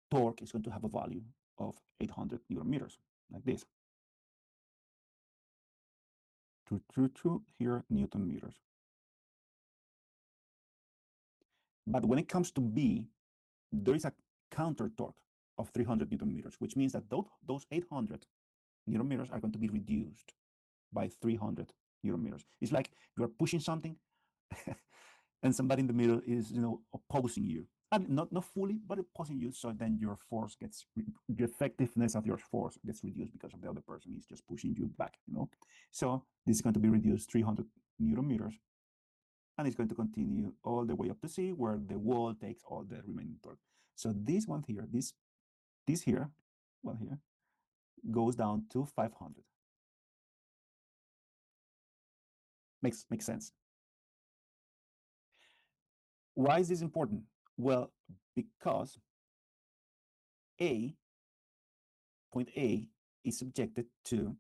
torque is going to have a value of 800 Newton meters, like this. Here, Newton meters. But when it comes to B, there is a counter torque of 300 Newton meters, which means that those 800 Newton meters are going to be reduced by 300 Newton meters. It's like you're pushing something and somebody in the middle is opposing you, and not fully, but opposing you. So then your force gets the effectiveness of your force gets reduced because of the other person is just pushing you back. So this is going to be reduced 300 Newton meters, and it's going to continue all the way up to C, where the wall takes all the remaining torque. So this one here, this here, well here, goes down to 500. Makes sense. Why is this important? Well, because point A is subjected to,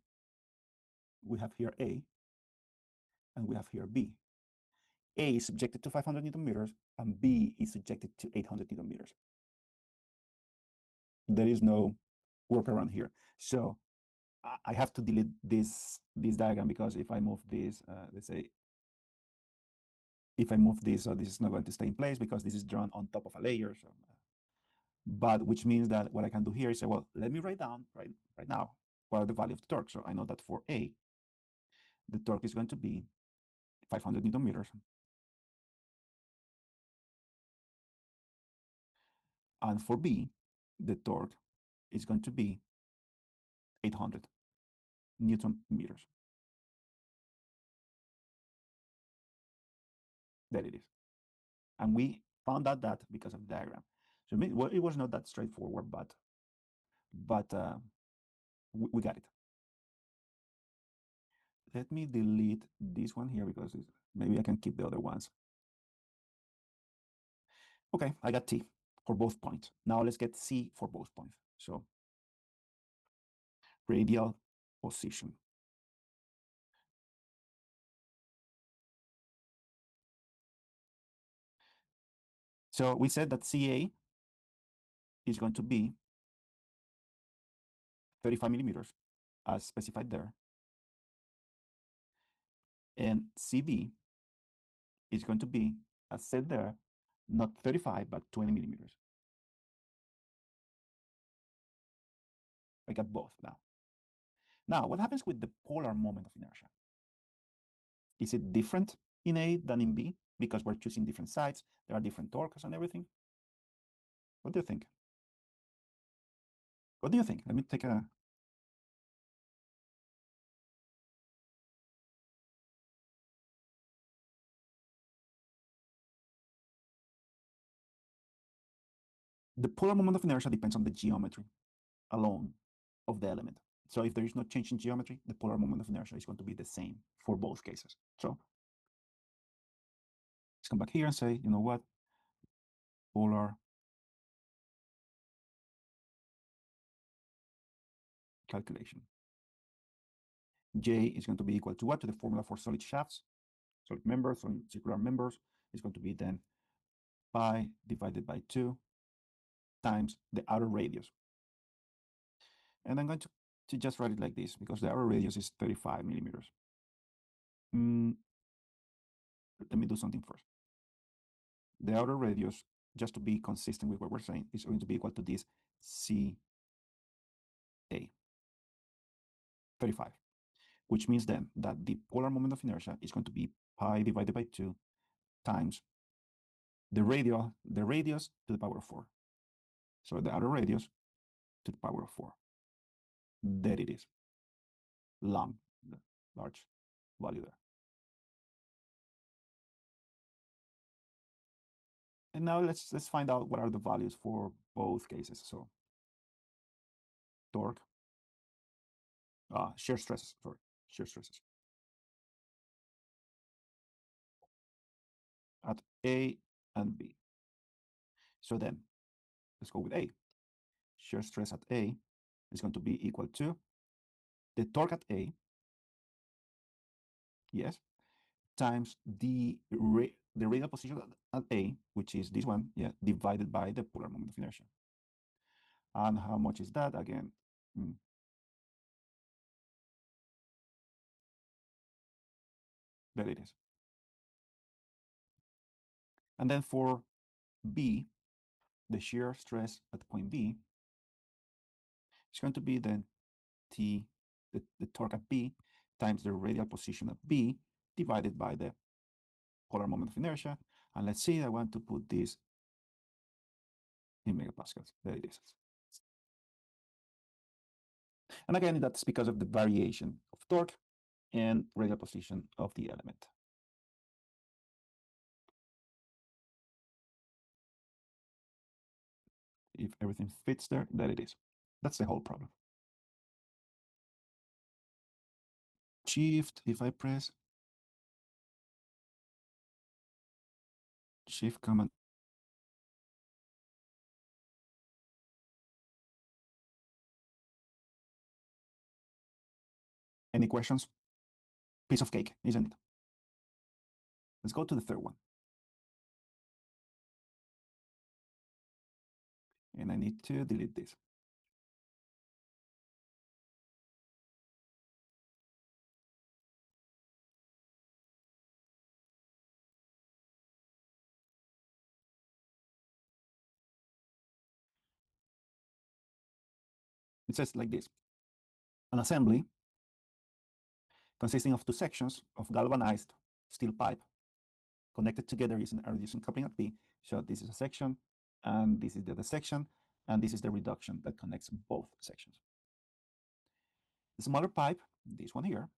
we have here A, and we have here B. A is subjected to 500 Newton meters, and B is subjected to 800 Newton meters. There is no workaround here. So I have to delete this diagram, because if I move this, let's say, if I move this, so this is not going to stay in place because this is drawn on top of a layer. So, but which means that what I can do here is say, well, let me write down right now what are the value of the torque. So I know that for A, the torque is going to be 500 Newton meters. And for B, the torque is going to be 800 Newton meters. There it is. And we found out that because of the diagram. So well, it was not that straightforward, but we got it. Let me delete this one here because maybe I can keep the other ones. Okay, I got T for both points. Now let's get C for both points. So radial position. So we said that CA is going to be 35 millimeters as specified there. And CB is going to be, as said there, not 35, but 20 millimeters. I got both now. Now, what happens with the polar moment of inertia? Is it different in A than in B? Because we're choosing different sides, there are different torques and everything. What do you think? What do you think? Let me take a... The polar moment of inertia depends on the geometry alone of the element. So if there is no change in geometry, the polar moment of inertia is going to be the same for both cases. So let's come back here and say, you know what? Polar calculation. J is going to be equal to what? To the formula for solid shafts, solid members, solid circular members is going to be then pi divided by 2 times the outer radius. And I'm going to just write it like this because the outer radius is 35 millimeters. Let me do something first. The outer radius, just to be consistent with what we're saying, is going to be equal to this CA, 35, which means then that the polar moment of inertia is going to be pi divided by 2 times the radius to the power of 4. So the outer radius to the power of 4. There it is. Long, the large value there. And now let's find out what are the values for both cases. So torque, shear stresses, shear stresses at A and B. So then let's go with A. Shear stress at A is going to be equal to the torque at A, yes, times the radial position at A, which is this one, yeah, divided by the polar moment of inertia. And how much is that again? There it is. And then for B, the shear stress at point B is going to be then T, the torque at B, times the radial position at B, divided by the polar moment of inertia. And let's see, I want to put this in megapascals. There it is. And again, that's because of the variation of torque and radial position of the element. If everything fits there, there it is. That's the whole problem. Shift, if I press Shift command. Any questions? Piece of cake, isn't it? Let's go to the third one. And I need to delete this. It says like this: an assembly consisting of two sections of galvanized steel pipe connected together using a reduction coupling at B. So this is a section, and this is the other section, and this is the reduction that connects both sections. The smaller pipe, this one here,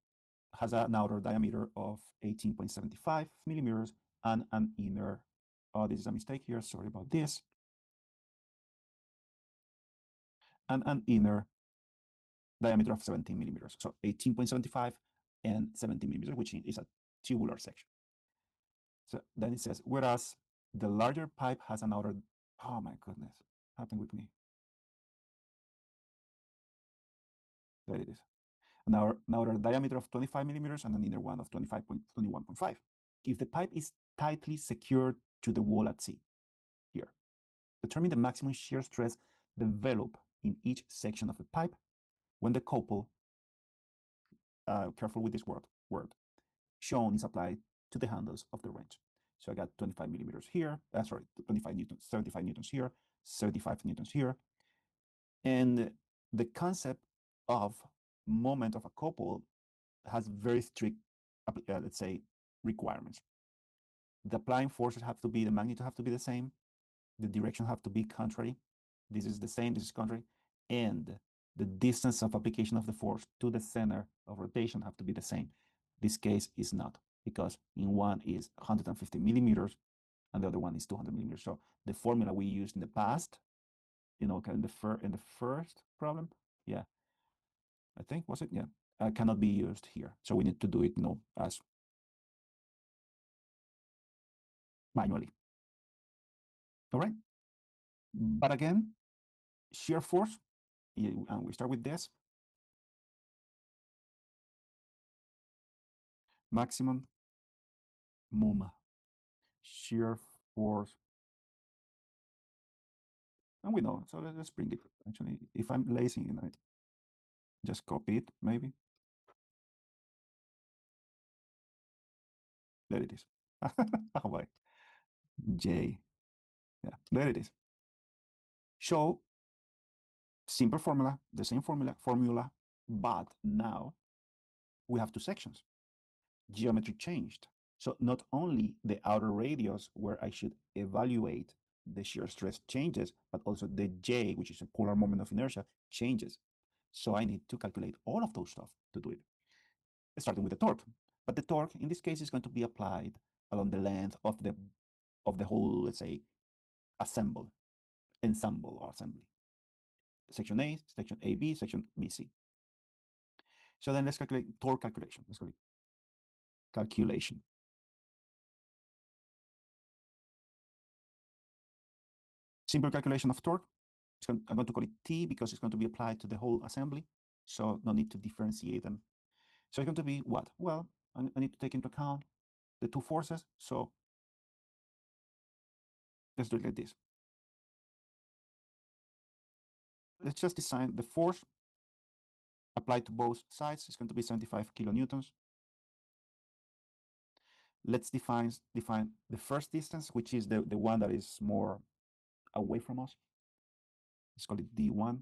has an outer diameter of 18.75 millimeters and an inner, oh, this is a mistake here, sorry about this, and an inner diameter of 17 millimeters. So 18.75 and 17 millimeters, which is a tubular section. So then it says, whereas the larger pipe has an outer, oh my goodness, happened with me. There it is. An outer diameter of 25 millimeters and an inner one of 21.5. If the pipe is tightly secured to the wall at sea, here, determine the maximum shear stress developed in each section of the pipe when the couple, careful with this word, shown is applied to the handles of the wrench. So I got 25 millimeters here, 25 newtons, 75 newtons here, 35 newtons here. And the concept of moment of a couple has very strict, let's say, requirements. The applying forces have to be, the magnitude have to be the same, the direction have to be contrary. This is the same, this is contrary, and the distance of application of the force to the center of rotation have to be the same. This case is not, because in one is 150 millimeters and the other one is 200 millimeters. So the formula we used in the past, in the first problem, yeah, I think, was it? Yeah, cannot be used here. So we need to do it, as manually. All right. But again, shear force, and we start with this. Maximum shear force. And we know, so let's bring it. Actually, if I'm lazy and I just copy it, maybe. There it is. Oh, boy. J. Yeah, there it is. Show simple formula, the same formula, but now we have two sections. Geometry changed. So not only the outer radius where I should evaluate the shear stress changes, but also the J, which is a polar moment of inertia, changes. So I need to calculate all of those stuff to do it, starting with the torque. But the torque in this case is going to be applied along the length of the whole, let's say, ensemble or assembly. Section A, section AB, section BC. So then let's calculate torque calculation. Let's calculate calculation. Simple calculation of torque. I'm going to call it T because it's going to be applied to the whole assembly. So no need to differentiate them. So it's going to be what? Well, I need to take into account the two forces. So let's do it like this. Let's just design the force applied to both sides. It's going to be 75 kilonewtons. Let's define the first distance, which is the one that is more away from us. Let's call it D1.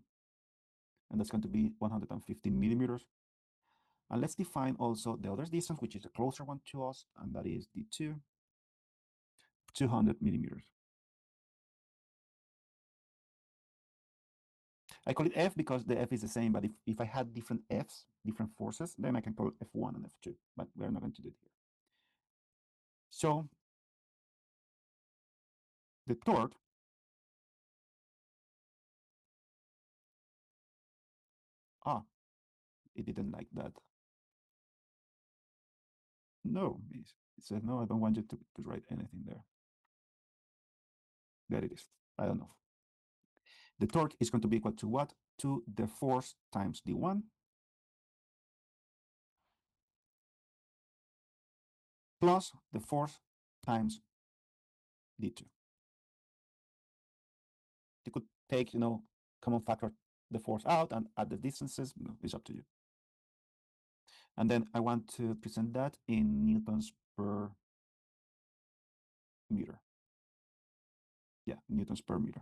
And that's going to be 150 millimeters. And let's define also the other distance, which is the closer one to us, and that is D2, 200 millimeters. I call it F because the F is the same, but if I had different Fs, different forces, then I can call it F1 and F2, but we're not going to do it here. So the torque it didn't like that. No, it said, no, I don't want you to write anything there. There it is. I don't know. The torque is going to be equal to what? To the force times D1 plus the force times D2. You could take, common factor the force out and add the distances. No, it's up to you. And then I want to present that in newtons per meter. Yeah, newtons per meter.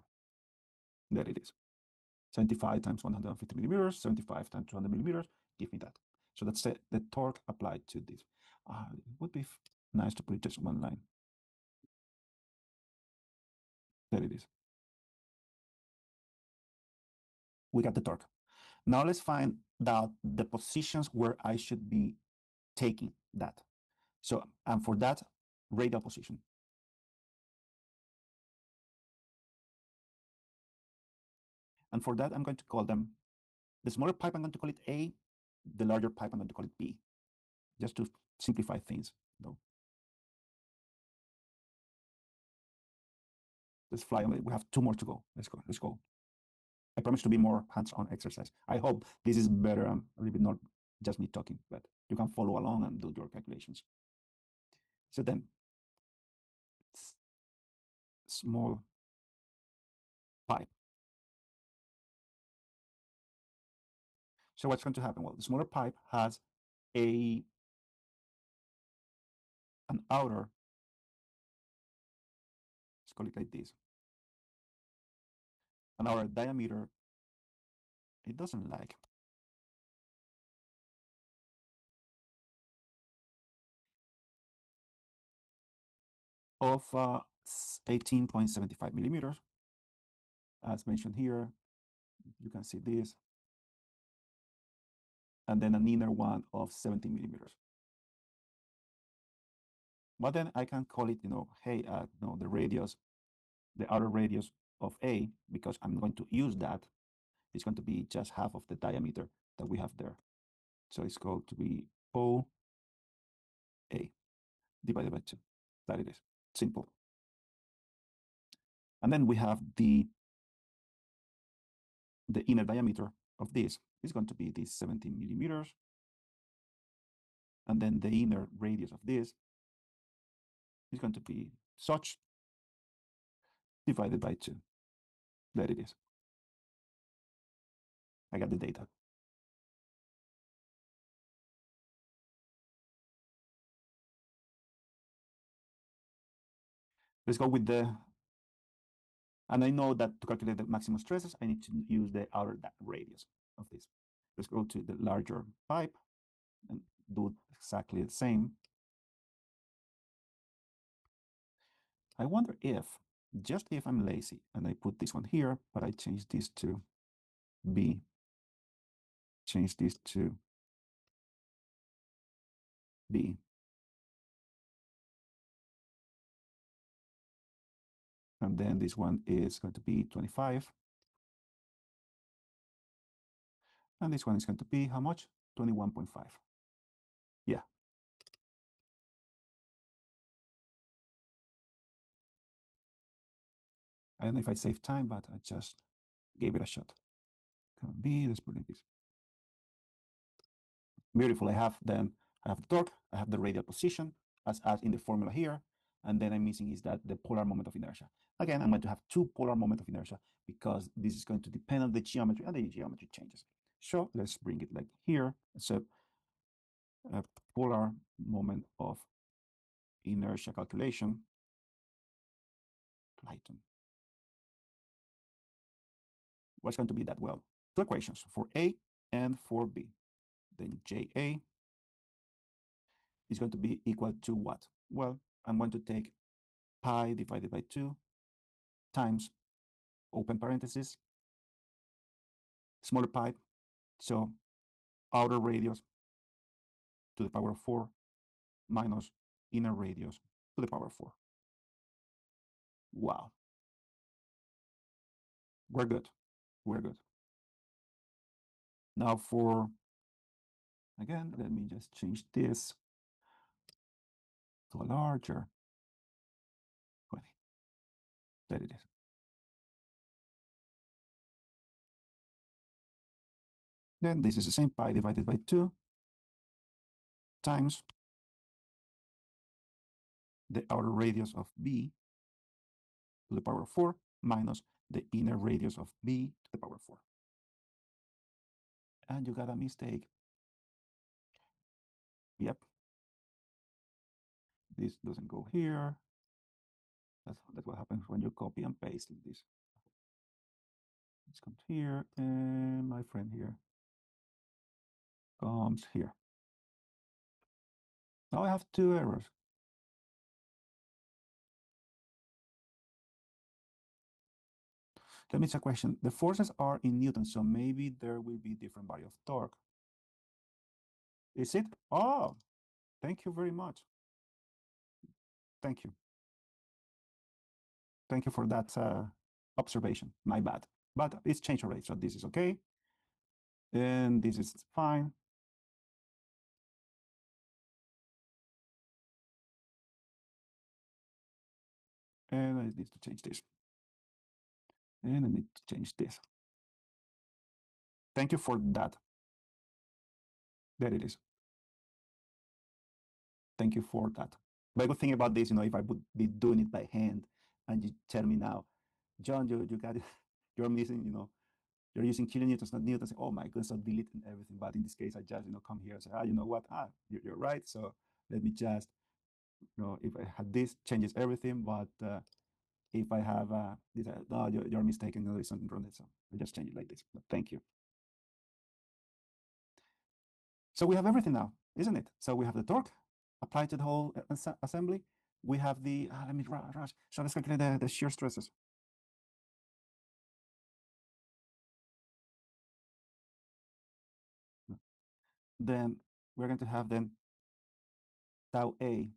There it is. 75 times 150 millimeters, 75 times 200 millimeters, give me that. So that's the torque applied to this. It would be nice to put just one line. There it is. We got the torque. Now let's find out the positions where I should be taking that. So, and for that, radial position. And for that, I'm going to call them, the smaller pipe, I'm going to call it A, the larger pipe, I'm going to call it B, just to simplify things, though. Let's fly away. We have 2 more to go. Let's go. Let's go. I promise to be more hands-on exercise. I hope this is better. A little bit not just me talking, but you can follow along and do your calculations. So then, small pipe. So what's going to happen? Well, the smaller pipe has an outer, let's call it like this, an outer diameter. It doesn't like of 18.75 millimeters. As mentioned here, you can see this, and then an inner one of 17 millimeters. But then I can call it, hey, the radius, the outer radius of A, because I'm going to use that, it's going to be just half of the diameter that we have there. So it's going to be OA divided by 2. That it is. Simple. And then we have the inner diameter of this is going to be this 17 millimeters. And then the inner radius of this is going to be such divided by 2. There it is. I got the data. Let's go with and I know that to calculate the maximum stresses, I need to use the outer radius of this. Let's go to the larger pipe and do exactly the same. I wonder if, just if I'm lazy, and I put this one here, but I change this to B, change this to B. And then this one is going to be 25. And this one is going to be how much? 21.5. Yeah. I don't know if I saved time, but I just gave it a shot. Can be, let's put it like this. Beautiful. I have the torque, I have the radial position as in the formula here, and then I'm missing is that the polar moment of inertia. Again, I'm going to have 2 polar moment of inertia because this is going to depend on the geometry, and the geometry changes. So let's bring it like here. So a polar moment of inertia calculation. What's going to be that? Well, 2 equations for A and for B. Then JA is going to be equal to what? Well, I'm going to take pi divided by 2 times, open parenthesis, smaller pipe, so outer radius to the power of 4 minus inner radius to the power of 4. Wow. We're good. We're good. Now again, let me just change this to a larger 20. There it is. Then this is the same, pi divided by 2 times the outer radius of B to the power of 4 minus the inner radius of B to the power of 4. And you got a mistake. Yep. This doesn't go here. That's what happens when you copy and paste like this. This comes here, and my friend here comes here. Now I have 2 errors. Let me ask a question. The forces are in Newton, so maybe there will be different value of torque. Is it? Oh, thank you very much. Thank you. Thank you for that observation. My bad. but it's changed already. So this is okay. And this is fine. And I need to change this. And I need to change this. Thank you for that. There it is. Thank you for that. But good thing about this, if I would be doing it by hand and you tell me now, John, you got it, you're missing, you're using kilonewtons, not newtons. Oh my goodness, I'm deleting everything. But in this case, I just, come here and say, you know what? You're right. So let me just, if I had this, changes everything. But if I have this, no, you're mistaken. No, there's something wrong. So I just change it like this. But thank you. So we have everything now, isn't it? So we have the torque applied to the whole assembly. We have the, let me rush. So let's calculate the shear stresses. Then we're going to have then tau A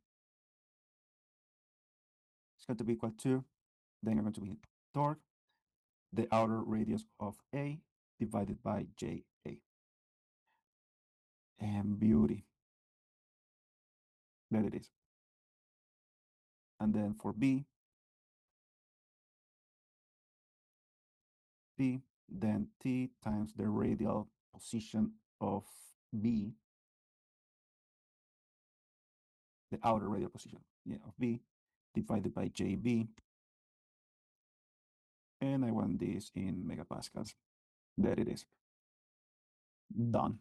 is going to be equal to, then you're going to be torque, the outer radius of A divided by JA. And beauty. There it is. And then for B, then T times the radial position of B, the outer radial position of B, divided by JB. And I want this in megapascals. There it is. Done.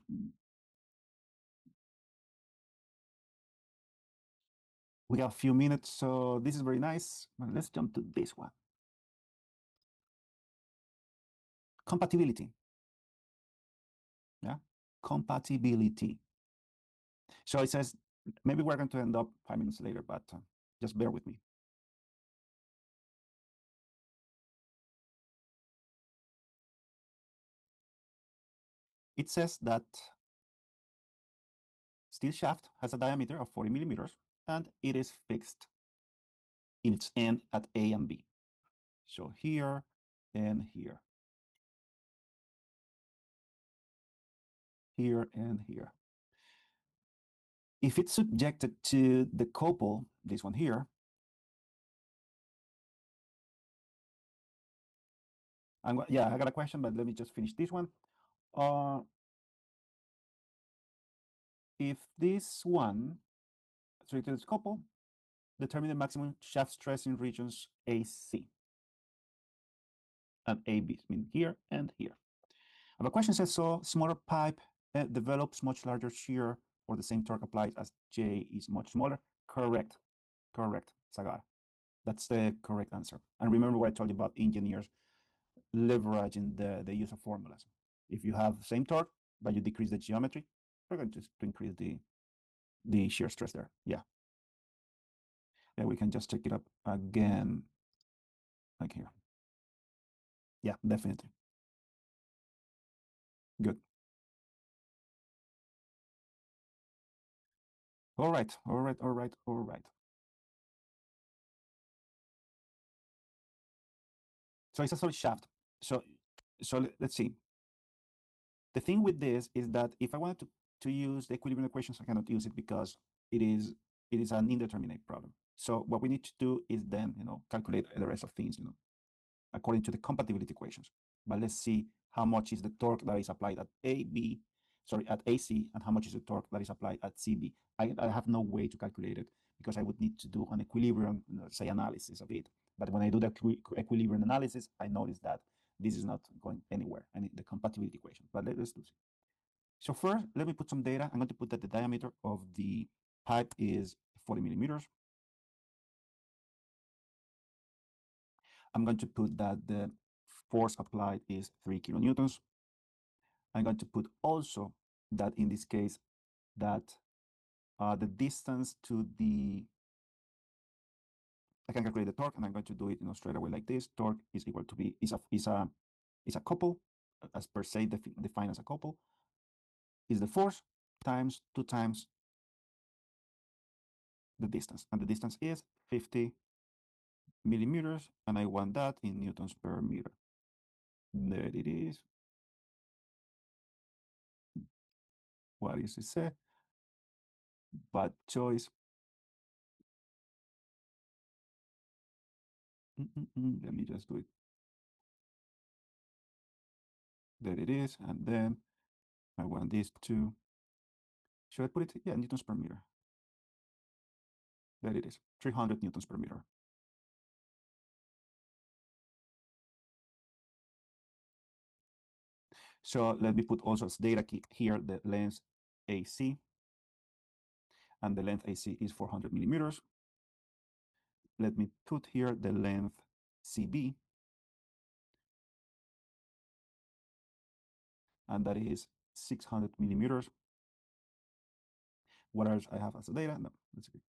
We have a few minutes, so this is very nice. Well, let's jump to this one. Compatibility. Yeah, compatibility. So it says, maybe we're going to end up 5 minutes later, but just bear with me. It says that steel shaft has a diameter of 40 millimeters and it is fixed in its end at A and B. So here and here. Here and here. If it's subjected to the couple, this one here, I got a question, but let me just finish this one. If this one, so it is couple, determine the maximum shaft stress in regions AC and AB, I mean here and here. And the question says, so smaller pipe develops much larger shear or the same torque applied as J is much smaller. Correct, Sagar. That's the correct answer. And remember what I told you about engineers leveraging the use of formulas. If you have the same torque, but you decrease the geometry, you're going to increase the shear stress there. Yeah. Yeah, we can just check it up again, like here. Yeah, definitely. Good. All right. So it's a solid shaft. So let's see. The thing with this is that if I wanted to use the equilibrium equations, I cannot use it because it is an indeterminate problem. So what we need to do is then, calculate the rest of things, according to the compatibility equations. But let's see how much is the torque that is applied at at AC, and how much is the torque that is applied at CB. I have no way to calculate it because I would need to do an equilibrium, say, analysis of it. But when I do the equilibrium analysis, I notice that this is not going anywhere. I need the compatibility equation. But let's do it. So first, let me put some data. I'm going to put that the diameter of the pipe is 40 millimeters. I'm going to put that the force applied is 3 kilonewtons. I'm going to put also that in this case that the distance to I can calculate the torque, and I'm going to do it straight away like this. Torque is equal to is a couple, as per se defined as a couple, is the force times 2 times the distance, and the distance is 50 millimeters, and I want that in newtons per meter. There it is. What is it say? Bad choice. Let me just do it. There it is. And then I want this to, should I put it? Yeah, newtons per meter. There it is, 300 newtons per meter. So let me put also as data key here the length AC, and the length AC is 400 millimeters. Let me put here the length CB, and that is 600 millimeters. What else I have as a data? No, that's okay.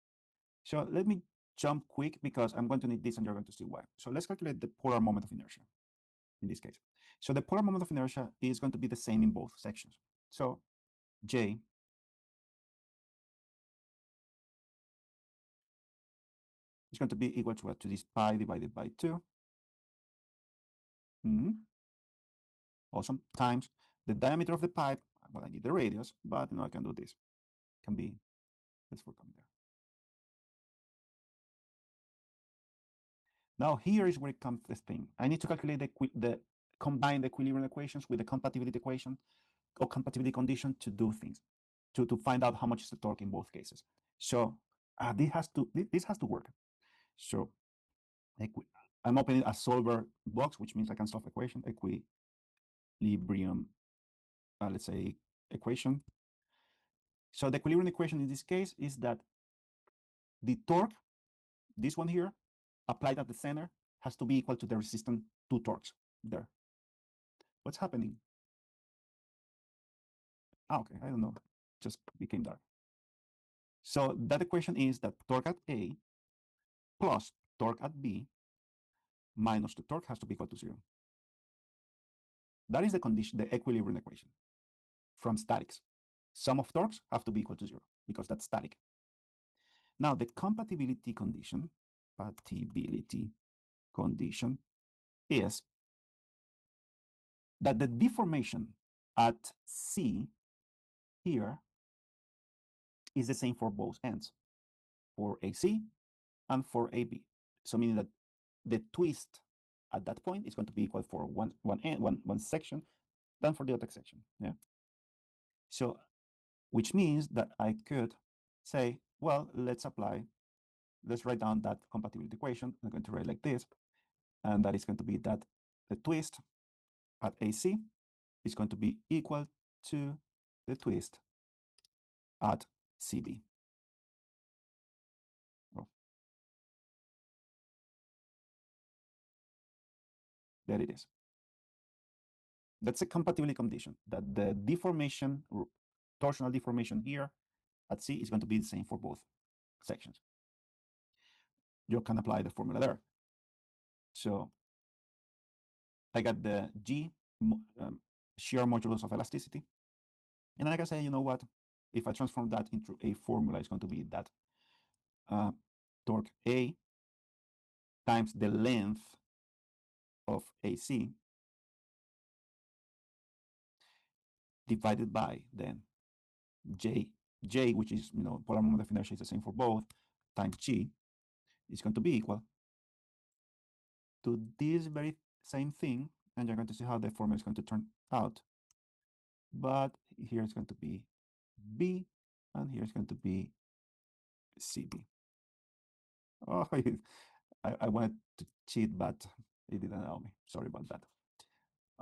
So let me jump quick because I'm going to need this and you're going to see why. So let's calculate the polar moment of inertia in this case. So the polar moment of inertia is going to be the same in both sections. So J is going to be equal to what? To this pi divided by 2. Awesome. Times the diameter of the pipe. Well, I need the radius, but I can do this. Can be, let's work on there. Now here is where it comes this thing. I need to calculate combine the equilibrium equations with the compatibility equation or compatibility condition to do things, to find out how much is the torque in both cases. So this has to work. So I'm opening a solver box, which means I can solve equation, equilibrium, let's say equation. So the equilibrium equation in this case is that the torque, this one here, applied at the center, has to be equal to the resistance to torques there. What's happening? Okay, I don't know, just became dark. So that equation is that torque at A plus torque at B minus the torque has to be equal to 0. That is the condition, the equilibrium equation from statics. Sum of torques have to be equal to 0 because that's static. Now the compatibility condition is that the deformation at C here is the same for both ends, for AC and for AB. So meaning that the twist at that point is going to be equal for one section than for the other section. Yeah. So which means that I could say, well, let's write down that compatibility equation. I'm going to write like this, and that is going to be that the twist at AC is going to be equal to the twist at CB. Oh. There it is. That's a compatibility condition, that the deformation, torsional deformation here at C is going to be the same for both sections. You can apply the formula there. So I got the G, shear modulus of elasticity. And then I can say, you know what? If I transform that into a formula, it's going to be that torque A times the length of AC divided by then J, which is, polar moment of inertia is the same for both, times G is going to be equal to this very same thing. And you're going to see how the formula is going to turn out. But here it's going to be B, and here it's going to be CB. Oh, I wanted to cheat, but it didn't allow me. Sorry about that.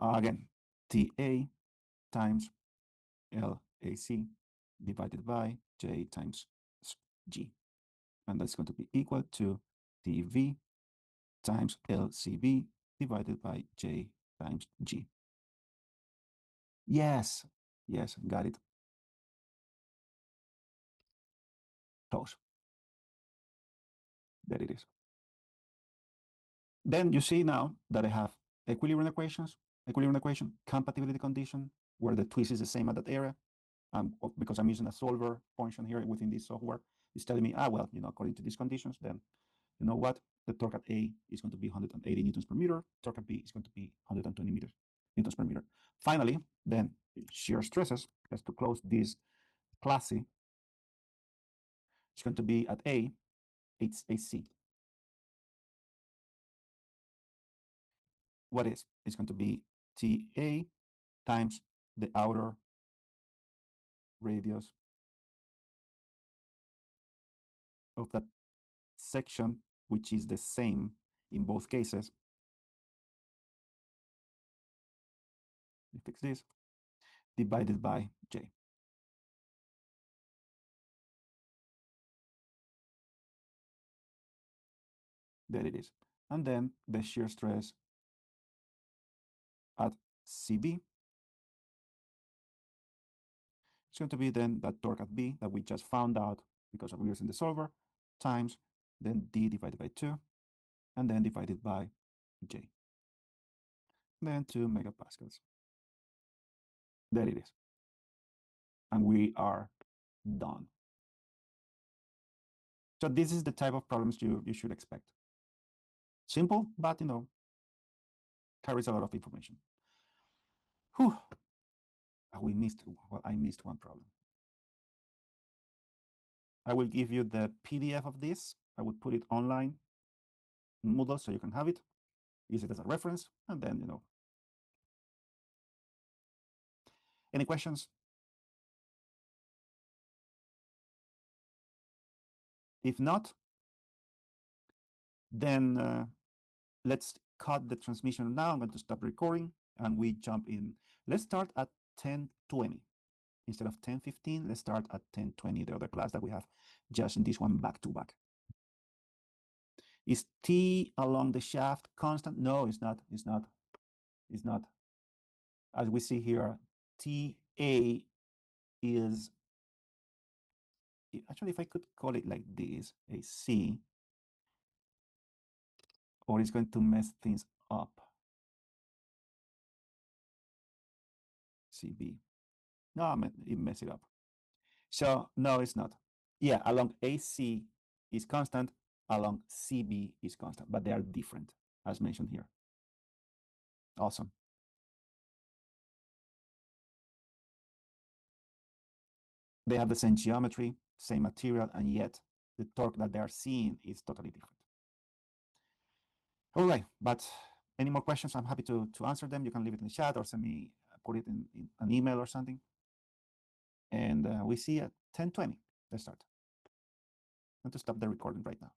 Again, TA times LAC divided by J times G. And that's going to be equal to TV times LCB divided by J times G. Yes, got it. Close. There it is. Then you see now that I have equilibrium equation, compatibility condition, where the twist is the same at that area. Because I'm using a solver function here within this software, it's telling me, well, according to these conditions, then you know what? The torque at A is going to be 180 newtons per meter. Torque at B is going to be 120 newtons per meter. Finally, then shear stresses, just to close this classy, it's going to be at A, it's AC. What is? It's going to be TA times the outer radius of that section, which is the same in both cases. We fix this, divided by J. There it is. And then the shear stress at CB, it's going to be then that torque at B that we just found out because we're using the solver, times then D divided by 2, and then divided by J. Then 2 megapascals. There it is. And we are done. So this is the type of problems you should expect. Simple, but carries a lot of information. Whew. We missed, well, I missed one problem. I will give you the PDF of this. I will put it online in Moodle so you can have it, use it as a reference, and then, Any questions? If not, then let's cut the transmission now. I'm going to stop recording and we jump in. Let's start at 10:20. Instead of 10:15, let's start at 10:20, the other class that we have just in this one back to back. Is T along the shaft constant? No, it's not. It's not. It's not. As we see here, TA is, actually, if I could call it like this, a C, or it's going to mess things up. CB. No, it messed it up. So no, it's not. Yeah, along AC is constant, along CB is constant, but they are different, as mentioned here. Awesome. They have the same geometry, same material, and yet the torque that they are seeing is totally different. All right, but any more questions? I'm happy to answer them. You can leave it in the chat or send me, put it in an email or something. And we see at 10:20. Let's start. I'm going to stop the recording right now.